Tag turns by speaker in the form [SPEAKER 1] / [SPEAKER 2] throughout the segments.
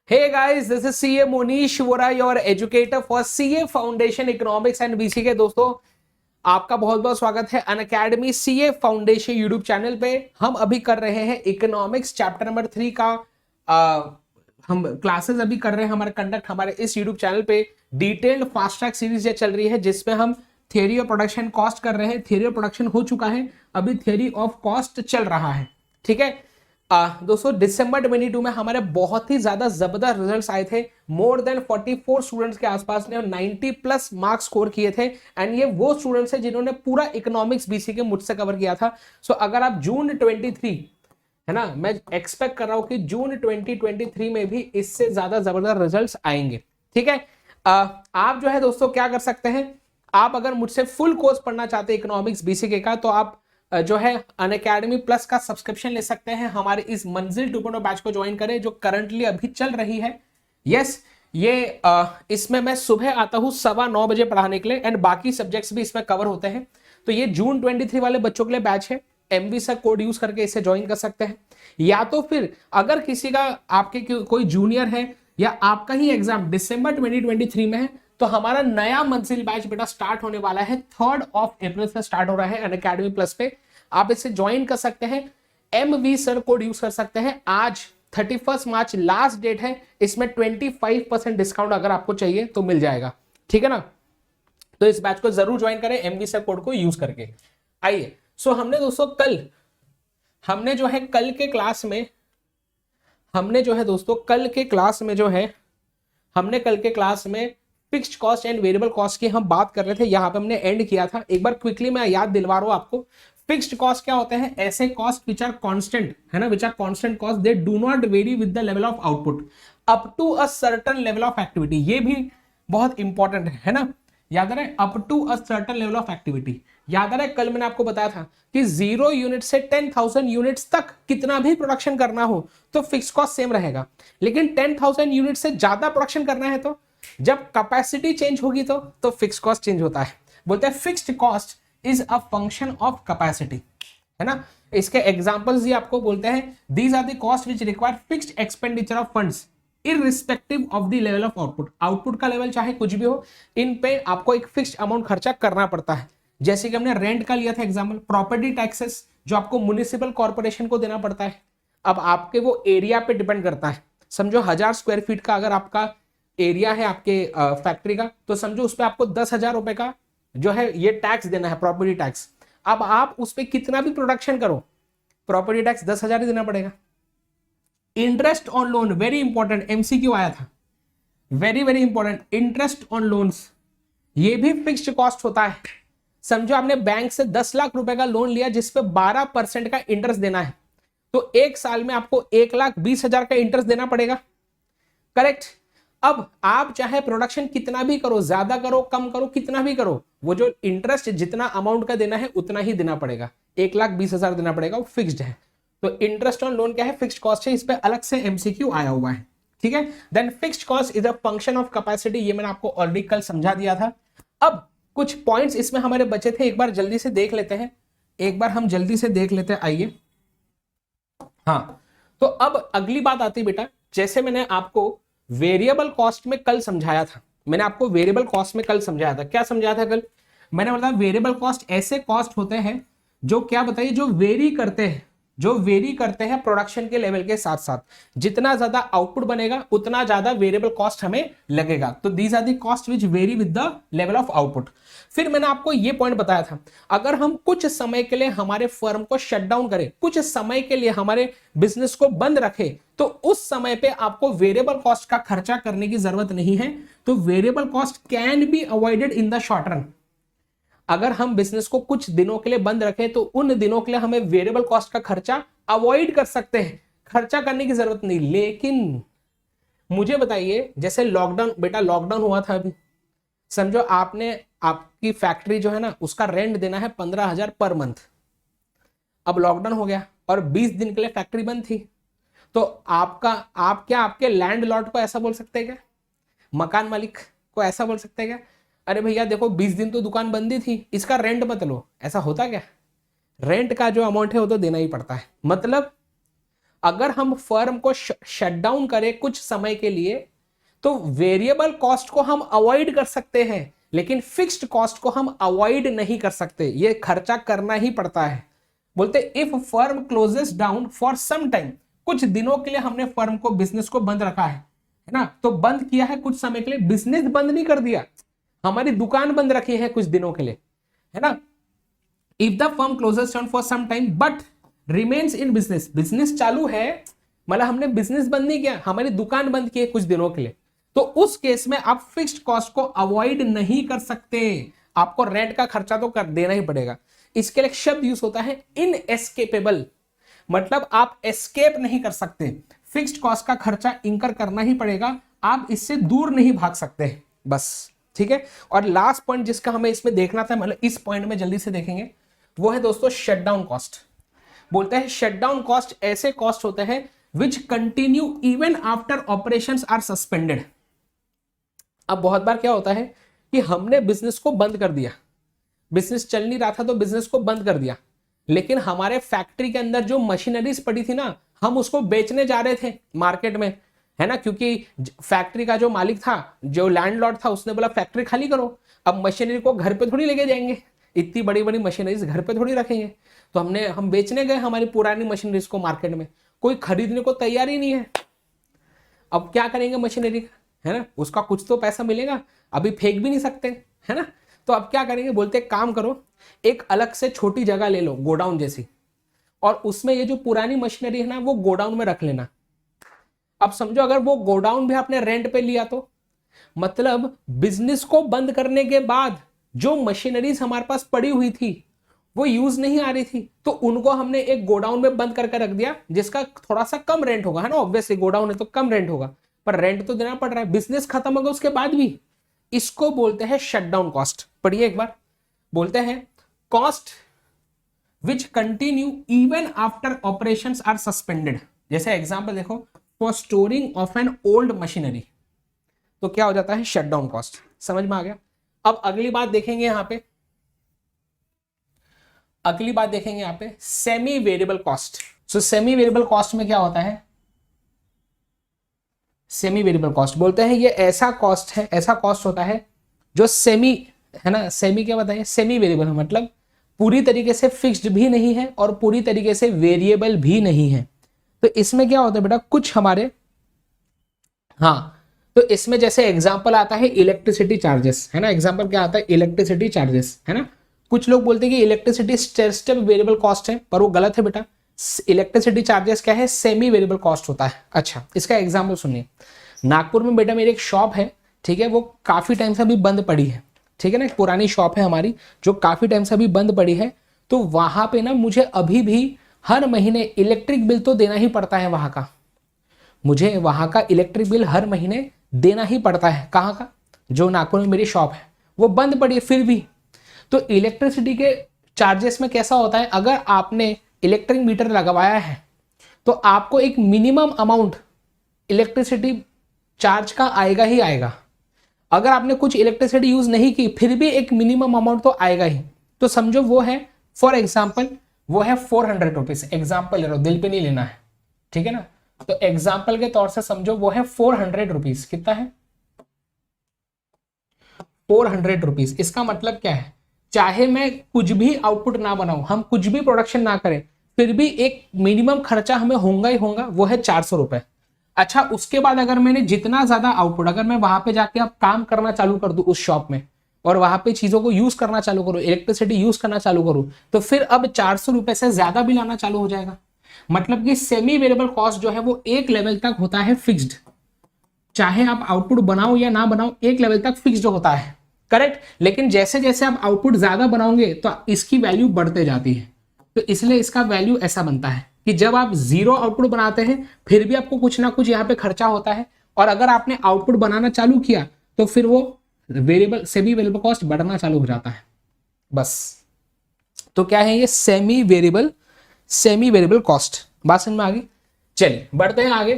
[SPEAKER 1] Hey guys, this is CA Monish Vora, your educator for CA Foundation Economics and BCK। दोस्तों आपका बहुत बहुत स्वागत है Unacademy CA foundation YouTube channel पे। हम अभी कर रहे हैं इकोनॉमिक्स चैप्टर नंबर 3 का हम क्लासेस अभी कर रहे हैं हमारे कंडक्ट हमारे इस यूट्यूब चैनल पे। डिटेल्ड फास्ट ट्रैक सीरीज ये चल रही है जिसमें हम थियरी ऑफ प्रोडक्शन कॉस्ट कर रहे हैं। थियरी ऑफ प्रोडक्शन हो चुका है, अभी थियरी ऑफ कॉस्ट चल रहा है। ठीक है दोस्तों, दिसंबर 22 में हमारे बहुत ही ज्यादा जबरदस्त रिजल्ट्स आए थे। मोर देन 44 स्टूडेंट्स के आसपास ने 90 प्लस मार्क्स स्कोर किए थे। एंड ये वो स्टूडेंट्स हैं जिन्होंने पूरा इकोनॉमिक्स बीसी के मुझसे कवर किया था। सो अगर आप जून 23 है ना, मैं एक्सपेक्ट कर रहा हूं कि जून 2023 में भी इससे ज्यादा जबरदस्त रिजल्ट्स आएंगे। ठीक है, आप जो है दोस्तों क्या कर सकते हैं, आप अगर मुझसे फुल कोर्स पढ़ना चाहते हैं इकोनॉमिक्स बीसीके का, तो आप जो है अनअकैडमी प्लस का सब्सक्रिप्शन ले सकते हैं। हमारे इस मंजिल 2.0 बैच को ज्वाइन करें जो करंटली अभी चल रही है। यस, ये इसमें मैं सुबह आता हूं 9:15 बजे पढ़ाने के लिए एंड बाकी सब्जेक्ट्स भी इसमें कवर होते हैं। तो ये जून 23 वाले बच्चों के लिए बैच है। MV सर कोड यूज करके इसे ज्वाइन कर सकते हैं। या तो फिर अगर किसी का आपके कोई जूनियर है या आपका ही एग्जाम दिसंबर 2023 में है, तो हमारा नया मंजिल बैच बेटा स्टार्ट होने वाला है। 3 अप्रैल से स्टार्ट हो रहा है अनअकैडमी प्लस पे। आप इसे ज्वाइन कर सकते हैं। MV सर कोड यूज कर सकते हैं। आज 31 मार्च लास्ट डेट है। इसमें 25% डिस्काउंट अगर आपको चाहिए तो मिल जाएगा। ठीक है ना, तो इस बैच को जरूर ज्वाइन करें MV सर कोड को यूज करके। आइए, सो हमने दोस्तों हमने जो है कल के क्लास में fixed cost and variable cost की हम बात कर रहे थे। यहां पे हमने एंड किया था। एक बार क्विकली मैं याद दिलवा रहा हूं आपको। फिक्स्ड कॉस्ट क्या होते हैं? ऐसे कॉस्ट विच आर कांस्टेंट, है ना, which are constant cost, they do not vary with the level of output up to a certain level of activity. ये भी बहुत इंपॉर्टेंट है ना, याद रहे, up to a certain level of activity. याद रहे, कल मैंने आपको बताया था कि 0 यूनिट से 10,000 यूनिट्स तक कितना भी प्रोडक्शन करना हो तो फिक्स कॉस्ट सेम रहेगा। लेकिन 10,000 यूनिट से ज्यादा प्रोडक्शन करना है तो जब कैपेसिटी चेंज होगी तो फिक्स कॉस्ट चेंज होता है। बोलते हैं fixed cost is a function of capacity, है ना। इसके एग्जांपल्स ये आपको बोलते हैं, these are the cost which require fixed expenditure of funds irrespective of the level of output. Output का लेवल चाहे कुछ भी हो, इन पे आपको एक फिक्स्ड अमाउंट खर्चा करना पड़ता है। जैसे कि हमने रेंट का लिया था एग्जाम्पल, प्रॉपर्टी टैक्सेस जो आपको म्युनिसिपल कॉर्पोरेशन को देना पड़ता है। अब आपके वो एरिया पे डिपेंड करता है। समझो 1000 स्क्वायर फीट का अगर आपका एरिया है आपके फैक्ट्री का, तो समझो उस पर आपको 10,000 रुपए का जो है ये टैक्स देना है, प्रॉपर्टी टैक्स। अब आप उस पर कितना भी प्रोडक्शन करो, प्रॉपर्टी टैक्स 10,000 ही देना पड़ेगा। Interest on loan, very important, MCQ आया था, very very important. Interest on loans ये भी फिक्स्ड कॉस्ट होता है। समझो आपने बैंक से 10 लाख रुपए का लोन लिया जिसपे 12% का इंटरेस्ट देना है, तो एक साल में आपको 1,20,000 का इंटरेस्ट देना पड़ेगा। करेक्ट। अब आप चाहे प्रोडक्शन कितना भी करो, ज्यादा करो, कम करो, कितना भी करो, वो जो इंटरेस्ट जितना अमाउंट का देना है उतना ही देना पड़ेगा। 1,20,000 देना पड़ेगा, वो फिक्स्ड है। तो इंटरेस्ट ऑन लोन क्या है? फिक्स्ड कॉस्ट है। इस पे अलग से MCQ आया हुआ है। ठीक है, then fixed cost is a function of capacity. ये मैंने आपको ऑलरेडी कल समझा दिया था। अब कुछ पॉइंट्स इसमें हमारे बचे थे, एक बार जल्दी से देख लेते हैं। आइए, हाँ, तो अब अगली बात आती बेटा, जैसे मैंने आपको वेरिएबल कॉस्ट में कल समझाया था। क्या समझाया था कल? मैंने बताया वेरिएबल कॉस्ट ऐसे कॉस्ट होते हैं जो क्या बताइए, जो वेरी करते हैं प्रोडक्शन के लेवल के साथ साथ। जितना ज्यादा आउटपुट बनेगा उतना ज्यादा वेरिएबल कॉस्ट हमें लगेगा। तो these are the cost which vary with the level of output. फिर मैंने आपको ये पॉइंट बताया था, अगर हम कुछ समय के लिए हमारे फर्म को शट डाउन करें, कुछ समय के लिए हमारे बिजनेस को बंद रखें, तो उस समय पे आपको वेरिएबल कॉस्ट का खर्चा करने की जरूरत नहीं है। तो variable cost can be avoided in the short run. अगर हम बिजनेस को कुछ दिनों के लिए बंद रखें तो उन दिनों के लिए हमें वेरिएबल कॉस्ट का खर्चा अवॉइड कर सकते हैं, खर्चा करने की जरूरत नहीं। लेकिन मुझे बताइए, जैसे लॉकडाउन, बेटा लॉकडाउन हुआ था अभी, समझो आपकी फैक्ट्री जो है ना उसका रेंट देना है 15,000 पर मंथ। अब लॉकडाउन हो गया और 20 दिन के लिए फैक्ट्री बंद थी, तो आप क्या आपके लैंडलॉर्ड को ऐसा बोल सकते हैं क्या? मकान मालिक को ऐसा बोल सकते हैं क्या, अरे भैया देखो 20 दिन तो दुकान बंद ही थी, इसका रेंट मत लो? ऐसा होता क्या? रेंट का जो अमाउंट है वो तो देना ही पड़ता है। मतलब अगर हम फर्म को शट डाउन करें कुछ समय के लिए तो वेरिएबल कॉस्ट को हम अवॉइड कर सकते हैं, लेकिन फिक्स्ड कॉस्ट को हम अवॉइड नहीं कर सकते, ये खर्चा करना ही पड़ता है। बोलते if firm closes down for some time, कुछ दिनों के लिए हमने फर्म को, बिजनेस को बंद रखा है ना, तो बंद किया है कुछ समय के लिए, बिजनेस बंद नहीं कर दिया, हमारी दुकान बंद रखी है कुछ दिनों के लिए, है ना। If the firm closes down for some time but remains in business, business चालू है, मतलब हमने बिजनेस बंद नहीं किया, हमारी दुकान बंद की है कुछ दिनों के लिए, तो उस केस में आप फिक्स्ड कॉस्ट को अवॉइड नहीं कर सकते, आपको रेंट का खर्चा तो कर देना ही पड़ेगा। इसके लिए शब्द यूज होता है इनएस्केपेबल, मतलब आप एस्केप नहीं कर सकते, फिक्स्ड कॉस्ट का खर्चा इंकर करना ही पड़ेगा, आप इससे दूर नहीं भाग सकते, बस ठीक है। और लास्ट पॉइंट जिसका हमें इसमें देखना था, मतलब इस पॉइंट में जल्दी से देखेंगे, वो है दोस्तों शटडाउन कॉस्ट। बोलते हैं शटडाउन कॉस्ट ऐसे कॉस्ट होते हैं which continue even after operations are suspended. अब बहुत बार क्या होता है कि हमने बिजनेस को बंद कर दिया, बिजनेस चल नहीं रहा था तो बिजनेस को बंद कर दिया, लेकिन हमारे फैक्ट्री के अंदर जो मशीनरीज पड़ी थी ना, हम उसको बेचने जा रहे थे मार्केट में, है ना, क्योंकि फैक्ट्री का जो मालिक था, जो लैंडलॉर्ड था, उसने बोला फैक्ट्री खाली करो। अब मशीनरी को घर पे थोड़ी लेके जाएंगे, इतनी बड़ी बड़ी मशीनरीज घर पे थोड़ी रखेंगे, तो हम बेचने गए हमारी पुरानी मशीनरीज को मार्केट में, कोई खरीदने को तैयार ही नहीं है। अब क्या करेंगे मशीनरी का, है ना, उसका कुछ तो पैसा मिलेगा, अभी फेंक भी नहीं सकते, है ना, तो अब क्या करेंगे, बोलते काम करो एक अलग से छोटी जगह ले लो गोडाउन जैसी, और उसमें ये जो पुरानी मशीनरी है ना वो गोडाउन में रख लेना। अब समझो अगर वो गोडाउन भी आपने रेंट पे लिया तो मतलब बिजनेस को बंद करने के बाद जो मशीनरीज हमारे पास पड़ी हुई थी वो यूज नहीं आ रही थी, तो उनको हमने एक गोडाउन में बंद करके रख दिया, जिसका थोड़ा सा कम रेंट होगा, है ना, ऑब्वियसली गोडाउन है तो कम रेंट होगा, पर रेंट तो देना पड़ रहा है, बिजनेस खत्म होगा उसके बाद भी। इसको बोलते हैं शटडाउन कॉस्ट। पढ़िए एक बार, बोलते हैं cost which continue even after operations are suspended. जैसे एग्जांपल देखो, for storing of an old machinery, तो क्या हो जाता है शटडाउन कॉस्ट। समझ में आ गया। अब अगली बात देखेंगे यहां पे, अगली बात देखेंगे यहां पे सेमी वेरिएबल कॉस्ट। सो सेमी वेरिएबल कॉस्ट में क्या होता है, सेमी वेरिएबल कॉस्ट बोलते हैं ये ऐसा कॉस्ट है, ऐसा कॉस्ट होता है जो सेमी, है ना, सेमी क्या बताइए, सेमी वेरिएबल मतलब पूरी तरीके से फिक्स्ड भी नहीं है और पूरी तरीके से वेरिएबल भी नहीं है। तो इसमें क्या होता है बेटा, कुछ हमारे, हाँ, तो इसमें जैसे एग्जांपल आता है इलेक्ट्रिसिटी चार्जेस, है ना, एग्जांपल क्या आता है इलेक्ट्रिसिटी चार्जेस, है ना। कुछ लोग बोलते हैं कि इलेक्ट्रिसिटी स्टेप वेरिएबल कॉस्ट है, पर वो गलत है बेटा। इलेक्ट्रिसिटी चार्जेस क्या है, सेमी वेरिएबल कॉस्ट होता है। अच्छा, इसका एग्जांपल सुनिए। नागपुर में बेटा मेरी एक शॉप है, ठीक है, वो काफी टाइम से अभी बंद पड़ी है, ठीक है ना, एक पुरानी शॉप है हमारी जो काफी टाइम से अभी बंद पड़ी है। तो वहां पे ना मुझे अभी भी हर महीने इलेक्ट्रिक बिल तो देना ही पड़ता है, वहां का मुझे वहां का इलेक्ट्रिक बिल हर महीने देना ही पड़ता है। कहाँ का, जो नागपुर में मेरी शॉप है वो बंद पड़ी है फिर भी। तो इलेक्ट्रिसिटी के चार्जेस में कैसा होता है, अगर आपने इलेक्ट्रिक मीटर लगवाया है तो आपको एक मिनिमम अमाउंट इलेक्ट्रिसिटी चार्ज का आएगा ही आएगा। अगर आपने कुछ इलेक्ट्रिसिटी यूज नहीं की फिर भी एक मिनिमम अमाउंट तो आएगा ही। तो समझो वो है, फॉर एग्जाम्पल वो है 400 रुपीज, एग्जाम्पल ले लो, दिल पे नहीं लेना है, ठीक है ना। तो एग्जाम्पल के तौर से समझो वो है 400 रुपीज। कितना है, 400 रुपीज। इसका मतलब क्या है, चाहे मैं कुछ भी आउटपुट ना बनाऊं, हम कुछ भी प्रोडक्शन ना करें, फिर भी एक मिनिमम खर्चा हमें होगा ही होगा, वो है 400 रुपए। अच्छा, उसके बाद अगर मैंने जितना ज्यादा आउटपुट, अगर मैं वहां पे जाके अब काम करना चालू कर दूं उस शॉप में और वहां पे चीजों को यूज करना चालू करूं, इलेक्ट्रिसिटी यूज करना चालू करूं, तो फिर अब 400 रुपए से ज्यादा बिल आना चालू हो जाएगा। मतलब कि सेमी वेरिएबल कॉस्ट जो है वो एक लेवल तक होता है फिक्स्ड, चाहे आप आउटपुट बनाओ या ना बनाओ, एक लेवल तक फिक्स्ड होता है, करेक्ट। लेकिन जैसे जैसे आप आउटपुट ज्यादा बनाओगे तो इसकी वैल्यू बढ़ते जाती है। तो इसलिए इसका वैल्यू ऐसा बनता है कि जब आप जीरो आउटपुट बनाते हैं फिर भी आपको कुछ ना कुछ यहाँ पे खर्चा होता है, और अगर आपने आउटपुट बनाना चालू किया तो फिर वो वेरिएबल सेमी वेरिएबल कॉस्ट बढ़ना चालू हो जाता है, बस। तो क्या है ये सेमी वेरिएबल कॉस्ट, बात समझ में आ गई। चलिए बढ़ते हैं आगे।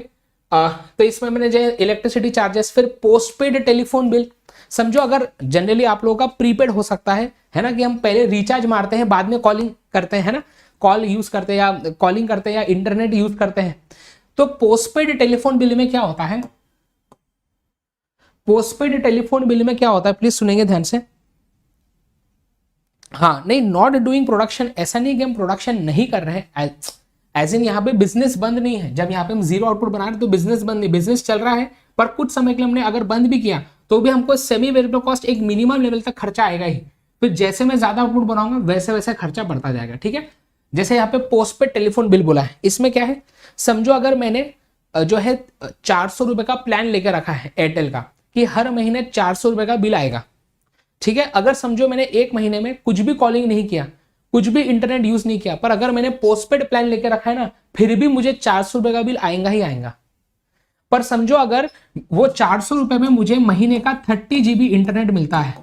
[SPEAKER 1] तो इसमें मैंने जो इलेक्ट्रिसिटी चार्जेस, फिर पोस्टपेड टेलीफोन बिल। समझो अगर जनरली आप लोगों का प्रीपेड हो सकता है ना, कि हम पहले रिचार्ज मारते हैं बाद में कॉलिंग करते हैं ना, कॉल यूज करते हैं या कॉलिंग करते हैं या इंटरनेट यूज करते हैं। तो पोस्टपेड टेलीफोन बिल में क्या होता है, पोस्टपेड टेलीफोन बिल में क्या होता है, प्लीज सुनेंगे ध्यान से। हाँ नहीं, नॉट डूइंग प्रोडक्शन, ऐसा नहीं कि हम प्रोडक्शन नहीं कर रहे हैं, एज इन यहाँ पे बिजनेस बंद नहीं है। जब यहाँ पे हम जीरो आउटपुट बना रहे हैं तो बिजनेस बंद नहीं, बिजनेस चल रहा है, पर कुछ समय के लिए हमने अगर बंद भी किया तो भी हमको सेमी वेरिएबल कॉस्ट एक मिनिमम लेवल तक खर्चा आएगा ही। फिर जैसे मैं ज्यादा आउटपुट बनाऊंगा वैसे वैसे खर्चा बढ़ता जाएगा, ठीक है। जैसे यहाँ पे पोस्टपेड टेलीफोन बिल बोला है, इसमें क्या है, समझो अगर मैंने जो है 400 रुपए का प्लान लेकर रखा है एयरटेल का, कि हर महीने 400 रुपए का बिल आएगा, ठीक है। अगर समझो मैंने एक महीने में कुछ भी कॉलिंग नहीं किया, कुछ भी इंटरनेट यूज नहीं किया, पर अगर मैंने पोस्टपेड प्लान लेकर रखा है ना, फिर भी मुझे 400 रुपए का बिल आएगा ही आएगा। पर समझो अगर वो 400 रुपए में मुझे महीने का 30 GB इंटरनेट मिलता है,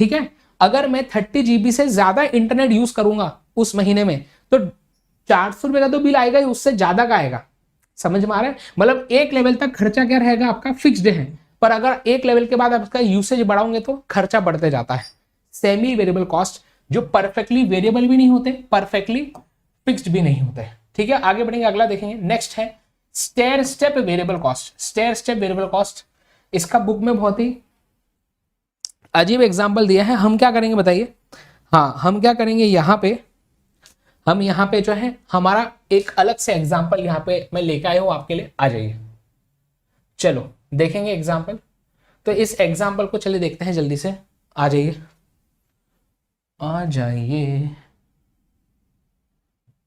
[SPEAKER 1] ठीक है, अगर मैं 30 GB से ज्यादा इंटरनेट यूज करूंगा उस महीने में, तो 400 रुपए का तो बिल आएगा ही, उससे ज्यादा का आएगा। समझ में आ रहा है, मतलब एक लेवल तक खर्चा क्या रहेगा आपका, फिक्स्ड है, पर अगर एक लेवल के बाद आप इसका यूसेज बढ़ाओगे तो खर्चा बढ़ते जाता है। सेमी वेरिएबल कॉस्ट जो परफेक्टली वेरिएबल भी नहीं होते, परफेक्टली फिक्स्ड भी नहीं होते, ठीक है। आगे बढ़ेंगे, अगला देखेंगे। नेक्स्ट है stair step variable cost. Stair step variable cost, इसका बुक में बहुत ही अजीब एग्जांपल दिया है। हम क्या करेंगे बताइए, हाँ हम क्या करेंगे, हम यहाँ पे जो है हमारा एक अलग से एग्जाम्पल यहाँ पे मैं लेके आया हूं आपके लिए, आ जाइए, चलो देखेंगे एग्जाम्पल। तो इस एग्जाम्पल को चलिए देखते हैं जल्दी से, आ जाइए आ जाइए,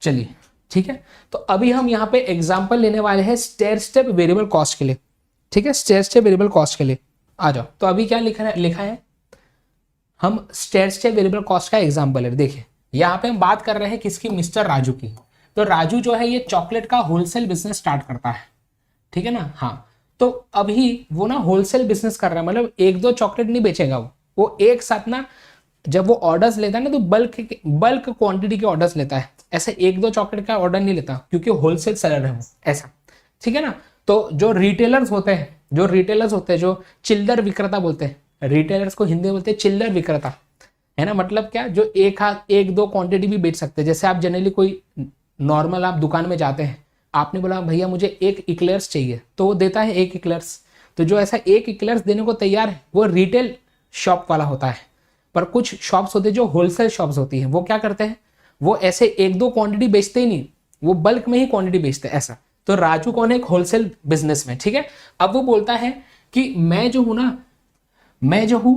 [SPEAKER 1] चलिए ठीक है। तो अभी हम यहाँ पे एग्जाम्पल लेने वाले हैं स्टेयर स्टेप वेरिएबल कॉस्ट के लिए, ठीक है, स्टेयर स्टेप वेरिएबल कॉस्ट के लिए आ जाओ। तो अभी क्या लिखा है, हम स्टेयर स्टेप वेरिएबल कॉस्ट का एग्जाम्पल है। देखिए यहाँ पे हम बात कर रहे हैं किसकी, मिस्टर राजू की। तो राजू जो है ये चॉकलेट का होलसेल बिजनेस स्टार्ट करता है, ठीक है ना। हाँ, तो अभी वो ना होलसेल बिजनेस कर रहा है, मतलब एक दो चॉकलेट नहीं बेचेगा वो एक साथ ना, जब वो ऑर्डर्स लेता है ना तो बल्क क्वांटिटी के ऑर्डर्स लेता है, ऐसे एक दो चॉकलेट का ऑर्डर नहीं लेता, क्योंकि होलसेल सेलर है वो, ऐसा, ठीक है ना। तो जो रिटेलर्स होते हैं, जो चिल्लर विक्रेता बोलते हैं, रिटेलर्स को हिंदी में बोलते हैं चिल्लर विक्रेता, है ना। मतलब क्या, जो एक दो क्वांटिटी भी बेच सकते हैं। जैसे आप जनरली कोई नॉर्मल आप दुकान में जाते हैं, आपने बोला भैया मुझे एक इक्लेयर्स चाहिए, तो वो देता है एक इक्लेयर्स। तो जो ऐसा एक इक्लेयर्स देने को तैयार है वो रिटेल शॉप वाला होता है। पर कुछ शॉप्स होते हैं जो होलसेल शॉप्स होती हैं, वो क्या करते हैं, वो ऐसे एक दो क्वांटिटी बेचते ही नहीं, वो बल्क में ही क्वांटिटी बेचते हैं, ऐसा। तो राजू कौन है, एक होलसेल बिजनेस में, ठीक है। अब वो बोलता है कि मैं जो हूं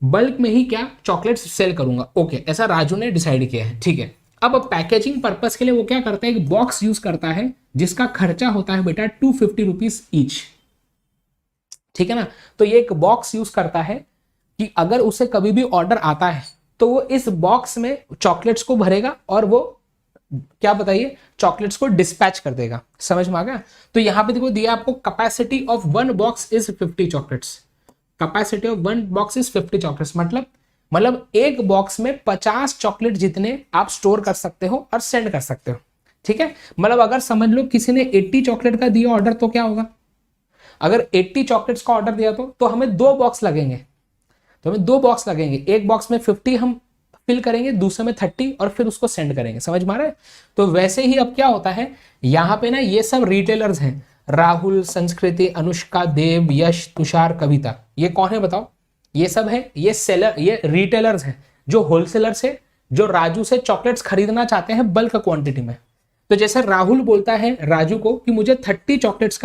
[SPEAKER 1] बल्क में ही क्या चॉकलेट सेल करूंगा, ओके, ऐसा राजू ने डिसाइड किया है, ठीक है। अब पैकेजिंग पर्पस के लिए वो क्या करता है, एक बॉक्स यूज करता है जिसका खर्चा होता है बेटा 250 रुपीज ईच, ठीक है ना। तो ये एक बॉक्स यूज करता है कि अगर उसे कभी भी ऑर्डर आता है तो वो इस बॉक्स में चॉकलेट्स को भरेगा और वो क्या बताइए, चॉकलेट्स को डिस्पैच कर देगा। समझ में आ गया। तो यहां पे देखो दिया आपको, capacity of one box is 50 chocolates, capacity of one box is 50 chocolates, मतलब एक बॉक्स में 50 चॉकलेट जितने आप स्टोर कर सकते हो और सेंड कर सकते हो, ठीक है। मतलब अगर समझ लो किसी ने 80 चॉकलेट का दिया ऑर्डर, तो क्या होगा, अगर 80 चॉकलेट्स का ऑर्डर दिया तो हमें दो बॉक्स लगेंगे, एक बॉक्स में 50 हम फिल करेंगे, दूसरे में 30 और फिर उसको सेंड करेंगे। समझ में आ रहा है। तो वैसे ही अब क्या होता है, यहाँ पे ना ये सब रिटेलर्स हैं, राहुल, संस्कृति, अनुष्का, देव, यश, तुषार, कविता, ये कौन है बताओ, ये सब है, ये सेलर, ये रिटेलर्स हैं जो होलसेलर्स है, जो राजू से चॉकलेट्स खरीदना चाहते हैं बल्क क्वांटिटी में। तो जैसे राहुल बोलता है राजू को कि मुझे 30 चॉकलेट्स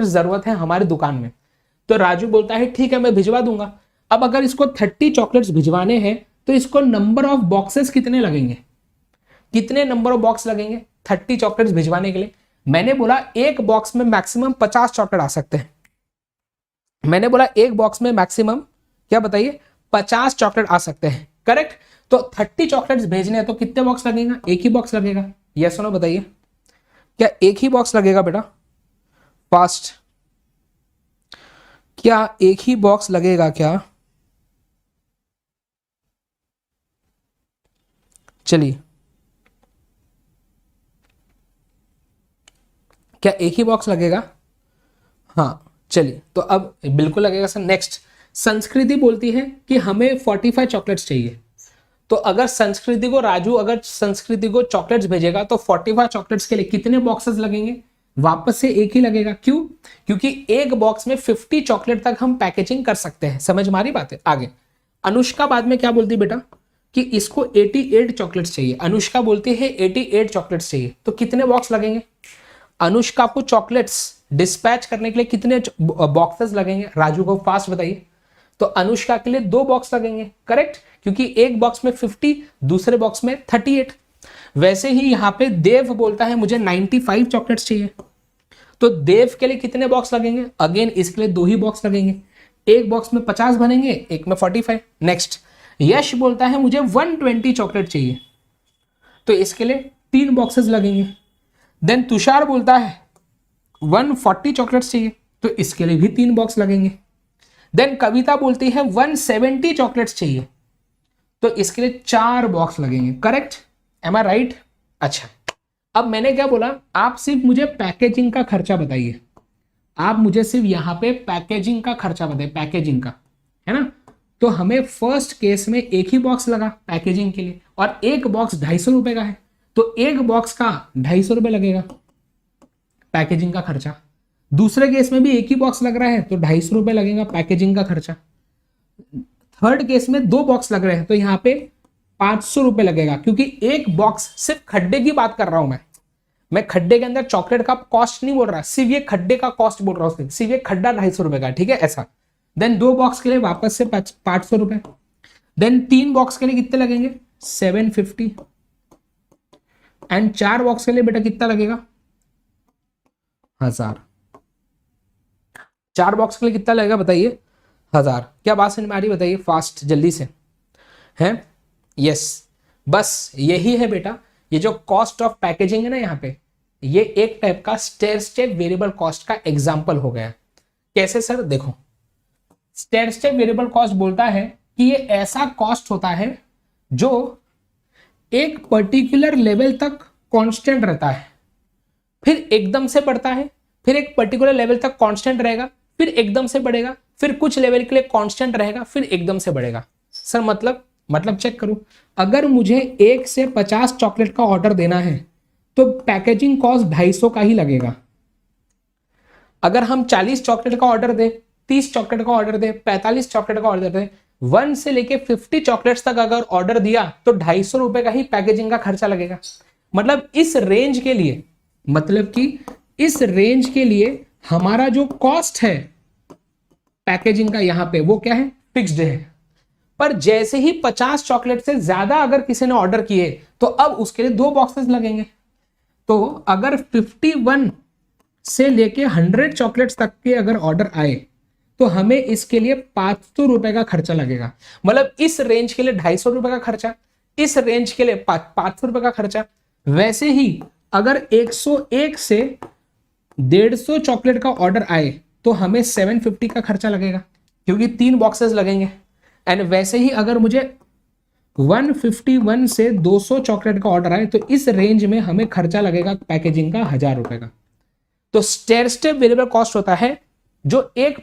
[SPEAKER 1] जरूरत है हमारी दुकान में, तो राजू बोलता है ठीक है मैं भिजवा दूंगा। अब अगर इसको 30 चॉकलेट्स भिजवाने हैं तो इसको नंबर ऑफ बॉक्सेस कितने लगेंगे, कितने नंबर ऑफ बॉक्स लगेंगे 30 चॉकलेट्स भिजवाने के लिए। मैंने बोला एक बॉक्स में मैक्सिमम 50 चॉकलेट आ सकते हैं, मैंने बोला एक बॉक्स में मैक्सिमम क्या बताइए 50 चॉकलेट आ सकते हैं, करेक्ट। तो 30 चॉकलेट्स भेजने हैं तो कितने बॉक्स लगेगा, एक ही बॉक्स लगेगा, यस और नो बताइए, क्या एक ही बॉक्स लगेगा बेटा, फास्ट, क्या एक ही बॉक्स लगेगा क्या, चलिए क्या एक ही बॉक्स लगेगा, हाँ चलिए, तो अब बिल्कुल लगेगा सर। नेक्स्ट, संस्कृति बोलती है कि हमें 45 चॉकलेट्स चाहिए, तो अगर संस्कृति को चॉकलेट्स भेजेगा तो 45 चॉकलेट्स के लिए कितने बॉक्सेस लगेंगे, वापस से एक ही लगेगा। क्यों? क्योंकि एक बॉक्स में 50 चॉकलेट तक हम पैकेजिंग कर सकते हैं। समझ मारी बात है? आगे अनुष्का बाद में क्या बोलती बेटा कि इसको 88 चॉकलेट्स चाहिए। अनुष्का बोलती है 88 चॉकलेट्स चाहिए, तो कितने बॉक्स लगेंगे? अनुष्का को चॉकलेट्स डिस्पैच करने के लिए कितने बॉक्सेस लगेंगे? राजू को फास्ट बताइए। तो अनुष्का के लिए 2 बॉक्स लगेंगे, करेक्ट, क्योंकि एक बॉक्स में 50, दूसरे बॉक्स में 38। वैसे ही यहां पे देव बोलता है मुझे 95 चॉकलेट्स चाहिए, तो देव के लिए कितने बॉक्स लगेंगे? अगेन इसके लिए 2 ही बॉक्स लगेंगे, एक बॉक्स में 50 बनेंगे, एक में 45। नेक्स्ट यश बोलता है मुझे 120 चॉकलेट चाहिए, तो इसके लिए 3 बॉक्सेस लगेंगे। देन तुषार बोलता है 140 चॉकलेट्स चाहिए, तो इसके लिए भी 3 बॉक्स लगेंगे। देन कविता बोलती है 170 चॉकलेट्स चाहिए, तो इसके लिए 4 बॉक्स लगेंगे, करेक्ट? एम आई राइट? अच्छा, अब मैंने क्या बोला, आप सिर्फ मुझे पैकेजिंग का खर्चा बताइए। आप मुझे सिर्फ यहां पे पैकेजिंग का खर्चा बताइए, पैकेजिंग का, है ना? तो हमें फर्स्ट केस में एक ही बॉक्स लगा पैकेजिंग के लिए, और एक बॉक्स 250 रुपए का है, तो एक बॉक्स का 250 रुपए लगेगा पैकेजिंग का खर्चा। दूसरे केस में भी एक ही बॉक्स लग रहा है, तो 250 रुपए लगेगा पैकेजिंग का खर्चा। थर्ड केस में 2 बॉक्स लग रहे हैं, तो यहाँ पे 500 रुपए लगेगा, क्योंकि एक बॉक्स, सिर्फ खड्डे की बात कर रहा हूं मैं खड्डे के अंदर चॉकलेट का कॉस्ट नहीं बोल रहा, सिर्फ ये खड्डे का कॉस्ट बोल रहा हूं, सिर्फ ये खड्डा 250 रुपए का, ठीक है, ऐसा। देन 2 बॉक्स के लिए वापस से 500 रुपए। देन 3 बॉक्स के लिए कितने लगेंगे? 750। एंड 4 बॉक्स के लिए बेटा कितना लगेगा? 1000। 4 बॉक्स के लिए कितना लगेगा बताइए? 1000। क्या बात समझ में आ रही बताइए फास्ट जल्दी से? है? यस, बस यही है बेटा, ये जो कॉस्ट ऑफ पैकेजिंग है ना, यहाँ पे ये एक टाइप का स्टेयर स्टेप वेरिएबल कॉस्ट का एग्जांपल हो गया। कैसे सर? देखो, स्टेयर स्टेप वेरिएबल कॉस्ट बोलता है कि ये ऐसा कॉस्ट होता है जो एक पर्टिकुलर लेवल तक कांस्टेंट रहता है, फिर एकदम से बढ़ता है, फिर एक पर्टिकुलर लेवल तक कांस्टेंट रहेगा, फिर एकदम से बढ़ेगा, फिर कुछ लेवल के लिए कांस्टेंट रहेगा, फिर एकदम से बढ़ेगा। सर मतलब चेक करो, अगर मुझे 1 से 50 चॉकलेट का ऑर्डर देना है तो पैकेजिंग कॉस्ट 250 का ही लगेगा। अगर हम 40 चॉकलेट का ऑर्डर दें, 30 चॉकलेट का ऑर्डर दें, 45 चॉकलेट का ऑर्डर दें, 1 से लेके 50 चॉकलेट्स तक अगर ऑर्डर दिया तो 250 रुपए का ही पैकेजिंग का खर्चा लगेगा। मतलब इस रेंज के लिए, हमारा जो कॉस्ट है पैकेजिंग का यहां पे, वो क्या है? फिक्स्ड है। पर जैसे ही 50 चॉकलेट से ज्यादा अगर किसी ने ऑर्डर किए तो अब उसके लिए 2 बॉक्सेस लगेंगे। तो अगर 51 से लेके 100 चॉकलेट्स तक के अगर ऑर्डर आए तो हमें इसके लिए 500 रुपए का खर्चा लगेगा। मतलब इस रेंज के लिए 250 रुपए का खर्चा, इस रेंज के लिए 500 रुपए का खर्चा। वैसे ही अगर 101 से 150 चॉकलेट का ऑर्डर आए तो हमें 750 का खर्चा लगेगा, क्योंकि 3 बॉक्सेस लगेंगे। एंड वैसे ही अगर मुझे 151 से 200 चॉकलेट का ऑर्डर आए तो इस रेंज में हमें खर्चा लगेगा पैकेजिंग का 1000 रुपए का। तो स्टेयर स्टेप वेरिएबल कॉस्ट होता है जो एक